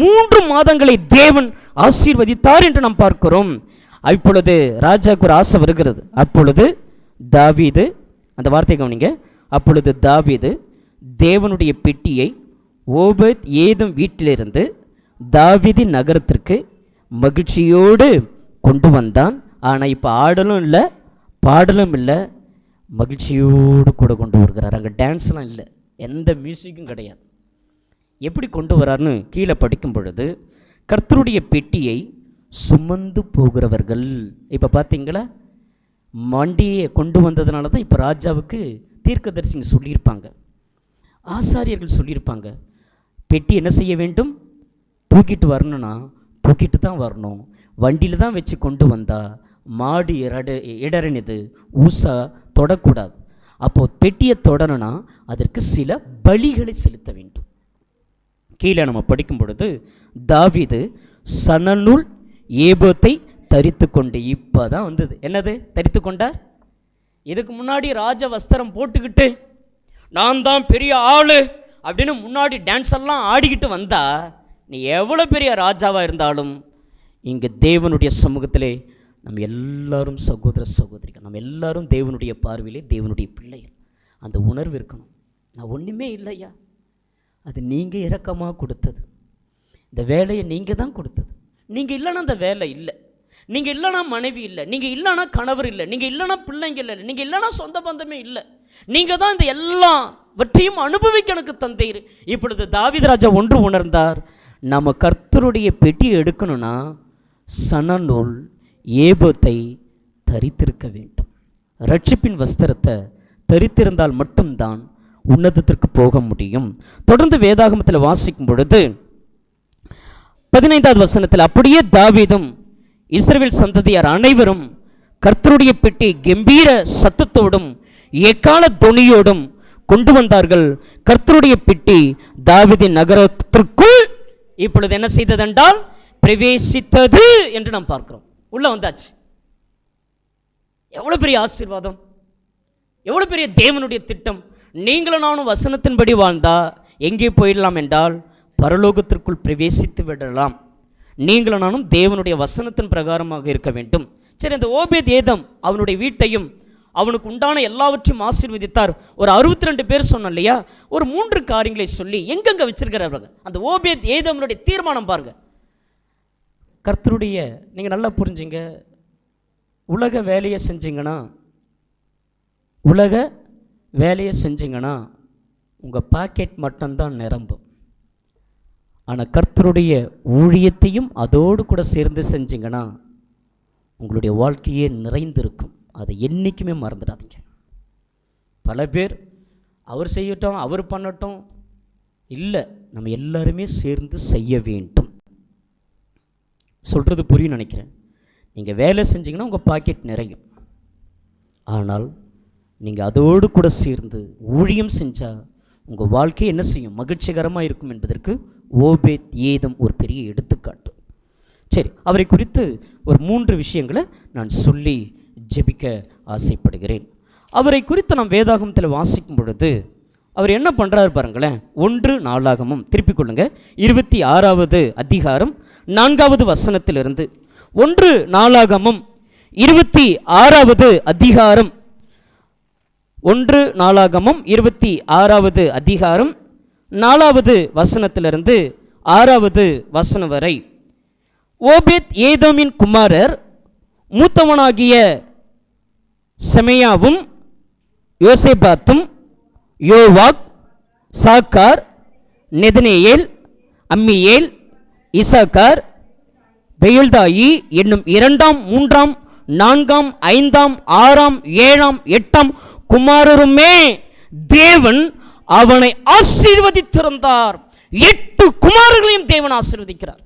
3 மாதங்களை தேவன் ஆசீர்வதித்தார் என்று நாம் பார்க்கிறோம். அப்பொழுது ராஜாவுக்கு ஒரு ஆசை வருகிறது. அப்பொழுது தாவீது, அந்த வார்த்தை கவனிங்க, அப்பொழுது தாவீது தேவனுடைய பெட்டியை ஓபேத் ஏதோம் வீட்டிலிருந்து தாவீதின் நகரத்திற்கு மகிழ்ச்சியோடு கொண்டு வந்தான். ஆனால் இப்போ ஆடலும் இல்லை, பாடலும் இல்லை, மகிழ்ச்சியோடு கூட கொண்டு வருகிறார். அங்கே டான்ஸ்லாம் இல்லை, எந்த மியூசிக்கும் கிடையாது. எப்படி கொண்டு வரார்னு கீழே படிக்கும் பொழுது, கர்த்தருடைய பெட்டியை சுமந்து போகிறவர்கள். இப்போ பார்த்தீங்களா, மண்டியை கொண்டு வந்ததுனால தான் இப்போ ராஜாவுக்கு தீர்க்கதரிசிங்க சொல்லியிருப்பாங்க, ஆசாரியர்கள் சொல்லியிருப்பாங்க, பெட்டி என்ன செய்ய வேண்டும்? தூக்கிட்டு வரணும்னா தூக்கிட்டு தான் வரணும், வண்டியில் தான் வச்சு கொண்டு வந்தா மாடு இடறினது ஊசா தொடக்கூடாது. அப்போது பெட்டியை தொடரணும்னா அதற்கு சில பலிகளை செலுத்த வேண்டும். கீழே நம்ம படிக்கும் பொழுது தாவீது சணநூல் ஏபோத்தை தரித்து கொண்டு, இப்போ தான் வந்தது, என்னது தரித்து கொண்டார்? இதுக்கு முன்னாடி ராஜ வஸ்திரம் போட்டுக்கிட்டு நான் தான் பெரிய ஆளு அப்படின்னு முன்னாடி டான்ஸ் எல்லாம் ஆடிக்கிட்டு வந்தா, நீ எவ்வளோ பெரிய ராஜாவாக இருந்தாலும் இங்கே தேவனுடைய சமூகத்திலே நம்ம எல்லாரும் சகோதர சகோதரிகள், நம்ம எல்லாரும் தேவனுடைய பார்வையிலே தேவனுடைய பிள்ளைகள். அந்த உணர்வு இருக்கணும். நான் ஒன்றுமே இல்லையா, அது நீங்கள் இரக்கமாக கொடுத்தது, இந்த வேலையை நீங்கள் தான் கொடுத்தது. நீங்கள் இல்லைன்னா அந்த வேலை இல்லை, நீங்கள் இல்லைனா மனைவி இல்லை, நீங்கள் இல்லைனா கணவர் இல்லை, நீங்கள் இல்லைனா பிள்ளைங்க இல்லை, நீங்கள் இல்லைனா சொந்த பந்தமே இல்லை, நீங்கள் தான் இந்த எல்லாவற்றையும் அனுபவிக்க எனக்கு தந்தீர். இப்பொழுது தாவீது ராஜா ஒன்று உணர்ந்தார், நம்ம கர்த்தருடைய பெட்டியை எடுக்கணும்னா சணநூல் ஏபோத்தை தரித்திருக்க வேண்டும். ரட்சிப்பின் வஸ்திரத்தை தரித்திருந்தால் மட்டும்தான் உன்னதத்திற்கு போக முடியும். தொடர்ந்து வேதாகமத்தில் வாசிக்கும் பொழுது 15வது வசனத்தில், அப்படியே தாவீதும் இஸ்ரவேல் சந்ததியார் அனைவரும் கர்த்தருடைய பெட்டி கம்பீர சத்தத்தோடும் எக்கால தொனியோடும் கொண்டு வந்தார்கள். கர்த்தருடைய பெட்டி தாவீதின் நகரத்திற்குள் இப்பொழுது என்ன செய்ததென்றால் பிரவேசித்தது என்று நாம் பார்க்கிறோம். உள்ள வந்தாச்சு. எவ்வளவு பெரிய ஆசீர்வாதம், எவ்வளவு பெரிய தேவனுடைய திட்டம். நீங்களும் நானும் வசனத்தின்படி வாழ்ந்தா எங்கே போயிடலாம் என்றால் பரலோகத்திற்குள் பிரவேசித்து விடலாம். நீங்களும் நானும் தேவனுடைய வசனத்தின் பிரகாரமாக இருக்க வேண்டும். சரி, அந்த ஓபேத் ஏதோம் அவனுடைய வீட்டையும் அவனுக்கு உண்டான எல்லாவற்றையும் ஆசீர்வதித்தார். ஒரு 62 பேர் சொன்னோம் இல்லையா, ஒரு 3 காரியங்களை சொல்லி எங்கெங்க வச்சிருக்கிறார்கள். அந்த ஓபேத் ஏதோம்னுடைய தீர்மானம் பாருங்க. கர்த்தருடைய, நீங்கள் நல்லா புரிஞ்சுங்க, உலக வேலையை செஞ்சிங்கன்னா உங்கள் பாக்கெட் மட்டும்தான் நிரம்பும். ஆனால் கர்த்தருடைய ஊழியத்தையும் அதோடு கூட சேர்ந்து செஞ்சிங்கன்னா உங்களுடைய வாழ்க்கையே நிறைந்திருக்கும். அதை என்றைக்குமே மறந்துடாதீங்க. பல பேர் அவர் செய்யட்டும், அவர் பண்ணட்டும், இல்லை, நம்ம எல்லாருமே சேர்ந்து செய்ய வேண்டும். சொல்கிறது புரியும் நினைக்கிறேன். நீங்கள் வேலை செஞ்சிங்கன்னா உங்கள் பாக்கெட் நிறையும். ஆனால் நீங்கள் அதோடு கூட சேர்ந்து ஊழியம் செஞ்சால் உங்கள் வாழ்க்கை என்ன செய்யும்? மகிழ்ச்சிகரமாக இருக்கும் என்பதற்கு ஓபேத் ஏதோம் ஒரு பெரிய எடுத்துக்காட்டு. சரி, அவரை குறித்து ஒரு 3 விஷயங்களை நான் சொல்லி ஜெபிக்க ஆசைப்படுகிறேன். அவரை குறித்து நாம் வேதாகமத்தில் வாசிக்கும் பொழுது அவர் என்ன பண்ணுறாரு பாருங்களேன். 1 நாளாகமம் திருப்பிக் கொள்ளுங்க, 26வது அதிகாரம் 4வது வசனத்திலிருந்து. 1 நாளாகமம் 26வது அதிகாரம், 1 நாளாகமம் 26வது அதிகாரம் 4வது வசனத்திலிருந்து 6வது வசனம் வரை. ஓபேத் ஏதோமின் குமாரர் மூத்தவனாகிய செமையாவும் யோசேபாத்தும் யோவாக், சாக்கார், நெதனேயேல், அம்மியேல், இசாக்கார், பெயுல்தாயி என்னும் 2ஆம் 3ஆம் 4ஆம் 5ஆம் 6ஆம் 7ஆம் 8ஆம் குமாரருமே தேவன் அவனை ஆசீர்வதித்திருந்தார். 8 குமாரர்களையும் தேவன் ஆசீர்வதிக்கிறார்.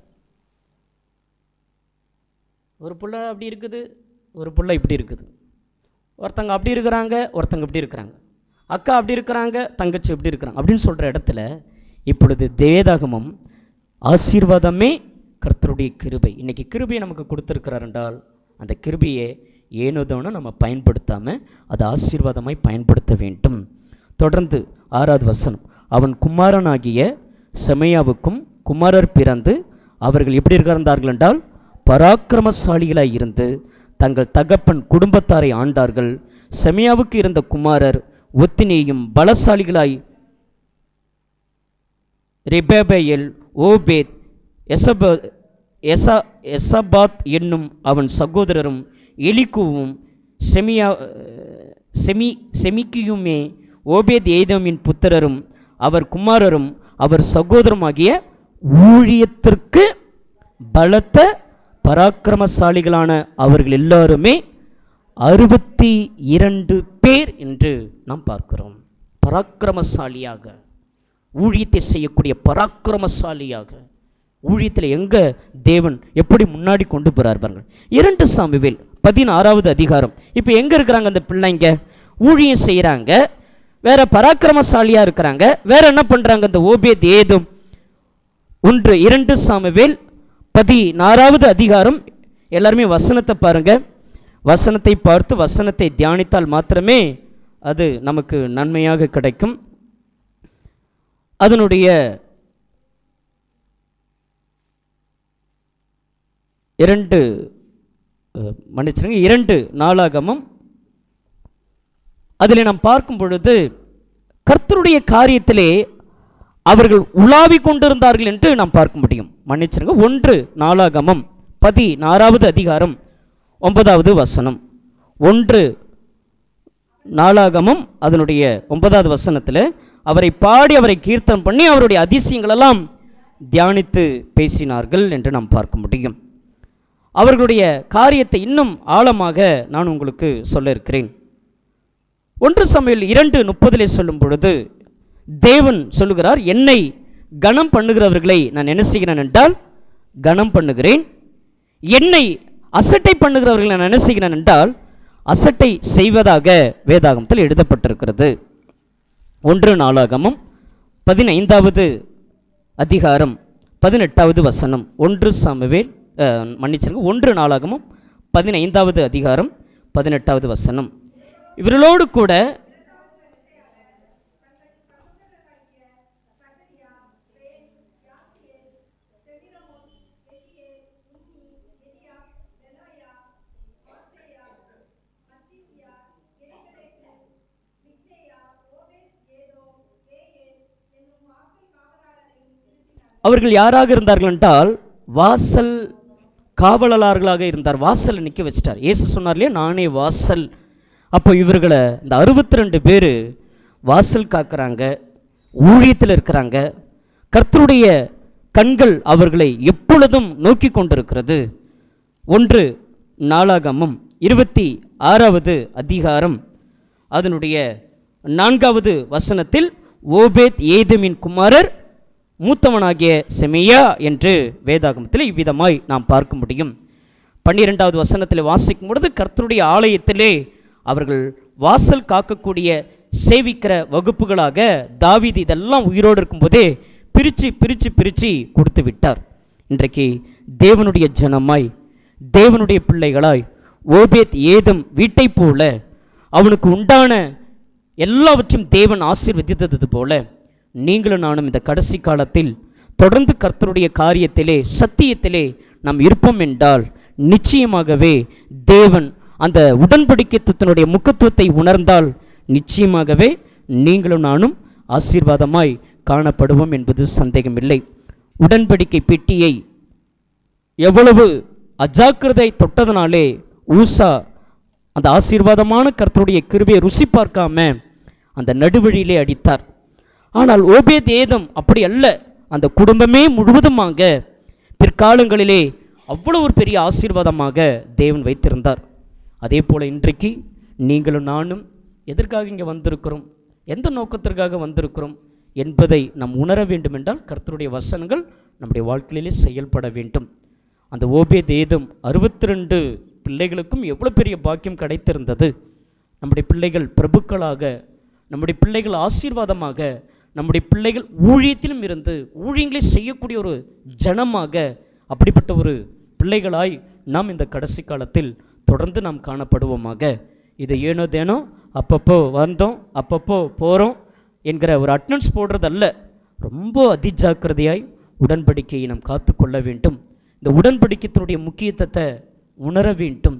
ஒரு புள்ள அப்படி இருக்குது, ஒரு புள்ள இப்படி இருக்குது, ஒருத்தங்க அப்படி இருக்கிறாங்க, ஒருத்தங்க இப்படி இருக்கிறாங்க, அக்கா அப்படி இருக்கிறாங்க, தங்கச்சி இப்படி இருக்கிறாங்க அப்படின்னு சொல்கிற இடத்துல இப்பொழுது வேதாகமம் ஆசீர்வாதமே கர்த்தருடைய கிருபை. இன்றைக்கி கிருபையை நமக்கு கொடுத்துருக்கிறார் என்றால் அந்த கிருபையை ஏனோதோன்னு நம்ம பயன்படுத்தாமல் அதை ஆசீர்வாதமாய் பயன்படுத்த வேண்டும். தொடர்ந்து 6வது வசனம். அவன் குமாரனாகிய செமையாவுக்கும் குமாரர் பிறந்து அவர்கள் எப்படி இருந்தார்கள் என்றால் பராக்கிரமசாலிகளாய் இருந்து தங்கள் தகப்பன் குடும்பத்தாரை ஆண்டார்கள். செமையாவுக்கு இருந்த குமாரர் ஒத்தினேயும் பலசாலிகளாய் ரெபேபேல், ஓபேத், எசபாத் என்னும் அவன் சகோதரரும் எலிக்குவும் செமிக்கியுமே ஓபேத் ஏதோமின் புத்திரரும் அவர் குமாரரும் அவர் சகோதரமாகிய ஊழியத்திற்கு பலத்த பராக்கிரமசாலிகளான அவர்கள் எல்லாருமே 62 பேர் என்று நாம் பார்க்கிறோம். பராக்கிரமசாலியாக ஊழியத்தை செய்யக்கூடிய பராக்கிரமசாலியாக ஊழியத்தில் எங்க தேவன் எப்படி முன்னாடி கொண்டு போறார் பாருங்கள். 2 சாமுவேல் 16வது அதிகாரம். இப்போ எங்க இருக்கிறாங்க அந்த பிள்ளைங்க? ஊழியம் செய்யறாங்க, வேற பராக்கிரமசாலியா இருக்கிறாங்க, வேற என்ன பண்றாங்க? அந்த ஓபேத் ஏதோம். 2 சாமுவேல் 16வது அதிகாரம். எல்லாருமே வசனத்தை பாருங்க. வசனத்தை பார்த்து வசனத்தை தியானித்தால் மாத்திரமே அது நமக்கு நன்மையாக கிடைக்கும். அதனுடைய 2 நாளாகமம் அதில் நாம் பார்க்கும் பொழுது கர்த்தருடைய காரியத்திலே அவர்கள் உலாவிக் கொண்டிருந்தார்கள் என்று நாம் பார்க்க முடியும். மன்னிச்சிருங்க, 1 நாளாகமம் 16வது அதிகாரம் 9வது வசனம். 1 நாளாகமம் அதனுடைய 9வது வசனத்தில் அவரை பாடி அவரை கீர்த்தனம் பண்ணி அவருடைய அதிசயங்களெல்லாம் தியானித்து பேசினார்கள் என்று நாம் பார்க்க முடியும். அவர்களுடைய காரியத்தை இன்னும் ஆழமாக நான் உங்களுக்கு சொல்ல இருக்கிறேன். 1 சாமுவேல் 2:30 சொல்லும் பொழுது தேவன் சொல்லுகிறார், என்னை கனம் பண்ணுகிறவர்களை நான் என்ன செய்கிறேன் என்றால் கனம் பண்ணுகிறேன், என்னை அசட்டை பண்ணுகிறவர்களை நான் என்ன செய்கிறேன் என்றால் அசட்டை செய்வதாக வேதாகமத்தில் எழுதப்பட்டிருக்கிறது. 1 நாளாகமம் 15வது அதிகாரம் 18வது வசனம். 1 சாமுவேல் 1 நாளாகமம் 15வது அதிகாரம் 18வது வசனம். இவர்களோடு கூட அவர்கள் யாராக இருந்தார்கள் என்றால் வாசல் காவலர்களாக இருந்தார். வாசல் நிற்க வச்சிட்டார். இயேசு சொன்னார் இல்லையா, நானே வாசல். அப்போ இவர்களை இந்த 62 பேர் வாசல் காக்கிறாங்க, ஊழியத்தில் இருக்கிறாங்க. கர்த்தருடைய கண்கள் அவர்களை எப்பொழுதும் நோக்கி கொண்டிருக்கிறது. 1 நாளாகமம் 26வது அதிகாரம் அதனுடைய 4வது வசனத்தில் ஓபேத் ஏதோமின் குமாரர் மூத்தவனாகிய செமையா என்று வேதாகமத்தில் இவ்விதமாய் நாம் பார்க்க முடியும். 12வது வசனத்தில் வாசிக்கும் பொழுது கர்த்தருடைய ஆலயத்திலே அவர்கள் வாசல் காக்கக்கூடிய சேவிக்கிற வகுப்புகளாக தாவீது இதெல்லாம் உயிரோடு இருக்கும்போதே பிரித்து பிரித்து பிரித்து கொடுத்து விட்டார். இன்றைக்கு தேவனுடைய ஜனமாய், தேவனுடைய பிள்ளைகளாய் ஓபேத் ஏதோம் வீட்டை போல அவனுக்கு உண்டான எல்லாவற்றையும் தேவன் ஆசீர்வதித்தது போல நீங்களும் நானும் இந்த கடைசி காலத்தில் தொடர்ந்து கர்த்தருடைய காரியத்திலே, சத்தியத்திலே நாம் இருப்போம் என்றால் நிச்சயமாகவே தேவன் அந்த உடன்படிக்கைத்தினுடைய முக்கியத்துவத்தை உணர்ந்தால் நிச்சயமாகவே நீங்களும் நானும் ஆசீர்வாதமாய் காணப்படுவோம் என்பது சந்தேகமில்லை. உடன்படிக்கை பெட்டியை எவ்வளவு அஜாக்கிரதை தொட்டதனாலே ஊசா அந்த ஆசீர்வாதமான கர்த்தருடைய கிருபையை ருசி பார்க்காம அந்த நடுவழியிலே அடித்தார். ஆனால் ஓபேத் ஏதோம் அப்படி அல்ல. அந்த குடும்பமே முழுவதுமாக பிற்காலங்களிலே அவ்வளவு ஒரு பெரிய ஆசீர்வாதமாக தேவன் வைத்திருந்தார். அதே போல் இன்றைக்கு நீங்களும் நானும் எதற்காக இங்கே வந்திருக்கிறோம், எந்த நோக்கத்திற்காக வந்திருக்கிறோம் என்பதை நாம் உணர வேண்டும் என்றால் கர்த்தருடைய வசனங்கள் நம்முடைய வாழ்க்கையிலே செயல்பட வேண்டும். அந்த ஓபேத் ஏதோம் 62 பிள்ளைகளுக்கும் எவ்வளோ பெரிய பாக்கியம் கிடைத்திருந்தது. நம்முடைய பிள்ளைகள் பிரபுக்களாக, நம்முடைய பிள்ளைகள் ஆசீர்வாதமாக, நம்முடைய பிள்ளைகள் ஊழியத்திலும் இருந்து ஊழியங்களை செய்யக்கூடிய ஒரு ஜனமாக, அப்படிப்பட்ட ஒரு பிள்ளைகளாய் நாம் இந்த கடைசி காலத்தில் தொடர்ந்து நாம் காணப்படுவோமாக. இதை ஏனோ தேனோ அப்பப்போ வந்தோம் அப்பப்போ போகிறோம் என்கிற ஒரு அட்டனன்ஸ் போடுறதல்ல. ரொம்ப அதிஜாக்கிரதையாய் உடன்படிக்கையை நாம் காத்து கொள்ள வேண்டும். இந்த உடன்படிக்கைத்தினுடைய முக்கியத்துவத்தை உணர வேண்டும்.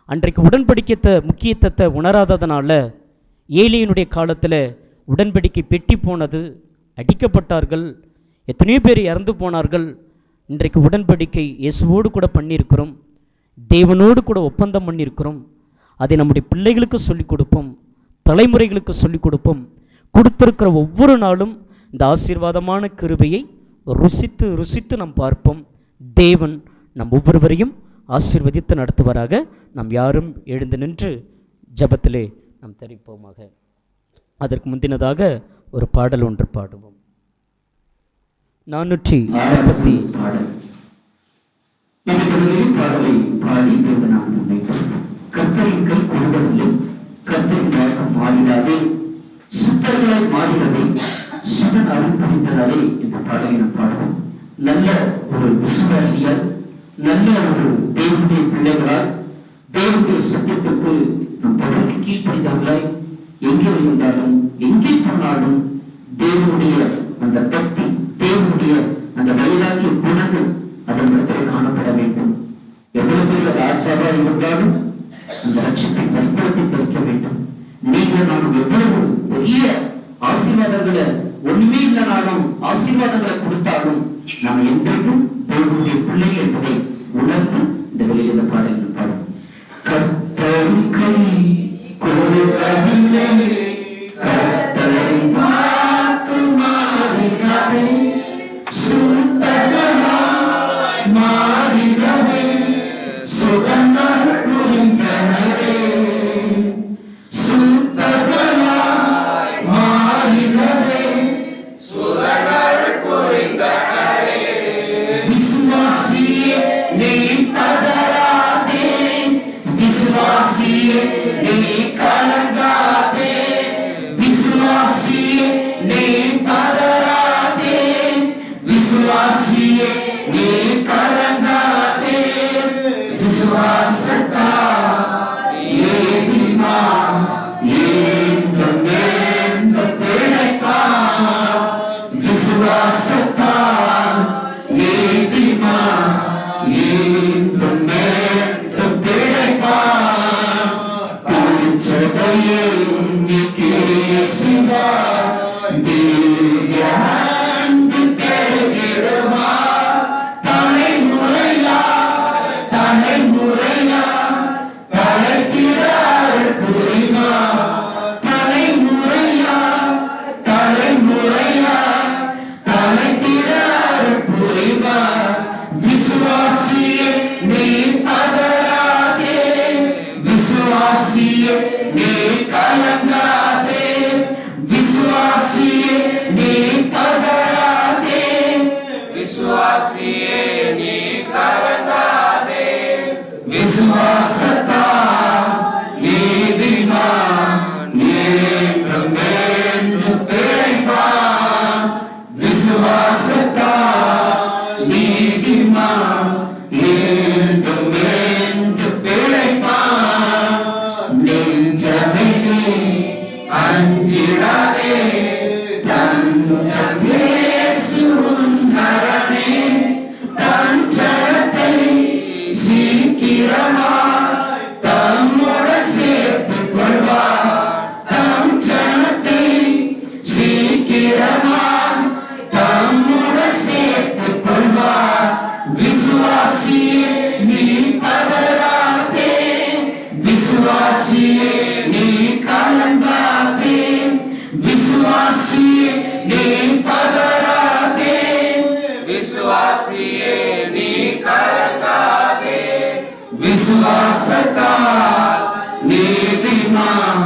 அன்றைக்கு உடன்படிக்கை முக்கியத்துவத்தை உணராததுனால ஏலியினுடைய காலத்தில் உடன்படிக்கை பெட்டி போனது, அடிக்கப்பட்டார்கள், எத்தனையோ பேர் இறந்து போனார்கள். இன்றைக்கு உடன்படிக்கை இயேசுவோடு கூட பண்ணியிருக்கிறோம், தேவனோடு கூட ஒப்பந்தம் பண்ணியிருக்கிறோம். அதை நம்முடைய பிள்ளைகளுக்கு சொல்லிக் கொடுப்போம், தலைமுறைகளுக்கு சொல்லிக் கொடுப்போம். கொடுத்திருக்கிற ஒவ்வொரு நாளும் இந்த ஆசீர்வாதமான கிருபையை ருசித்து ருசித்து நாம் பார்ப்போம். தேவன் நம் ஒவ்வொருவரையும் ஆசீர்வதித்து நடத்துவாராக. நாம் யாரும் எழுந்து நின்று ஜபத்திலே நாம் தெரிவிப்போமாக. அதற்கு முந்தினதாக ஒரு பாடல் ஒன்று பாடுவோம். 440 பாடல். பாடலை பாடி நாம் முன்வைப்போம். கர்த்தரின் கை கொடுவதில்லை, கர்த்தரின் நோக்கம் மாறிடாதே, சுத்தர்களாய் மாறினதை சுதன் அருள் புரிந்ததாலே என்ற பாடலை நாம் பாடுவோம். நல்ல ஒரு விசுவாசியால், நல்ல ஒரு தேவனுடைய பிள்ளைகளால், தேவனுடைய சத்தியத்திற்கு நம் தொடர்ந்து கீழ்ப்படிந்தவர்களாய் எங்கே இருந்தாலும் எங்கே போனாலும் தேவனுடைய அந்த பக்தி, தேவனுடைய அந்த வழியாகிய குணங்கள் அதன் இடத்தில் காணப்பட வேண்டும். எவ்வளவு பெரிய ராஜாவா இருந்தாலும் அந்த ரட்சத்தின் வஸ்திரத்தை தரிக்க வேண்டும். நீங்கள் நானும் எவ்வளவு பெரிய ஆசீர்வாதங்களை, ஒண்ணுமே இல்லைனாலும் ஆசீர்வாதங்களை கொடுத்தாலும் நாம் என்றைக்கும் தேவனுடைய பிள்ளைகள் என்பதை உணர்ந்து இந்த வெளியில் இந்த பாடல்கள் பாடும். கர்த்தரின் கை கொடுவதில்லை, கர்த்தரின் வாக்கு மாறிடாதே, சுத்தர்களாய் மாறிடாதே, சுதந்தர் புரிந்தனரே, சுத்தர்களாய் மாறிடாதே, சுதந்தர் புரிந்தனரே. விசுவாசியே நீ பதறாதே, விசுவாசியே நீ கலங்காதே, விசுவாசியே நீ பதறாதே, விசுவாசியே நீ கலங்காதே, விசுவாசத்தால் ஏதிமான் ஏங்கும் நேர்ந்த பிழைப்பான், விசுவாசத்தால் ஏதிமான் ஏங்கும் நேர்ந்த பிழைப்பான். திருச்சபையை நீக்கிய சிவா திவ்ய அன்பு பெருகிடுமா, தலைமுறையா தலைமுறையா தலைத்திடார் புரிமா, தலைமுறையா தலைமுறையா தலைத்திடார் புரிமா. விசுவாசியே நீ பதறாதே, விசுவாசியே நீ கலங்காதே, விசுவாசியே நீ பதறாதே, விசுவாசியே நீ கலங்காதே, விசுவாசத்தால் நீதிமான் தம்முடன் சேர்த்துக் கொள்வார். தம் ஜனத்தை சீக்கிரமாய் தம்முடன் சேர்த்துக் கொள்வார். விசுவாசியே நீ பதறாதே, விசுவாசியே நீ கலங்காதே, விசுவாசியே நீ பதறாதே, விசுவாசியே நீ கலங்காதே. விசுவாசத்தால் நீதிமான்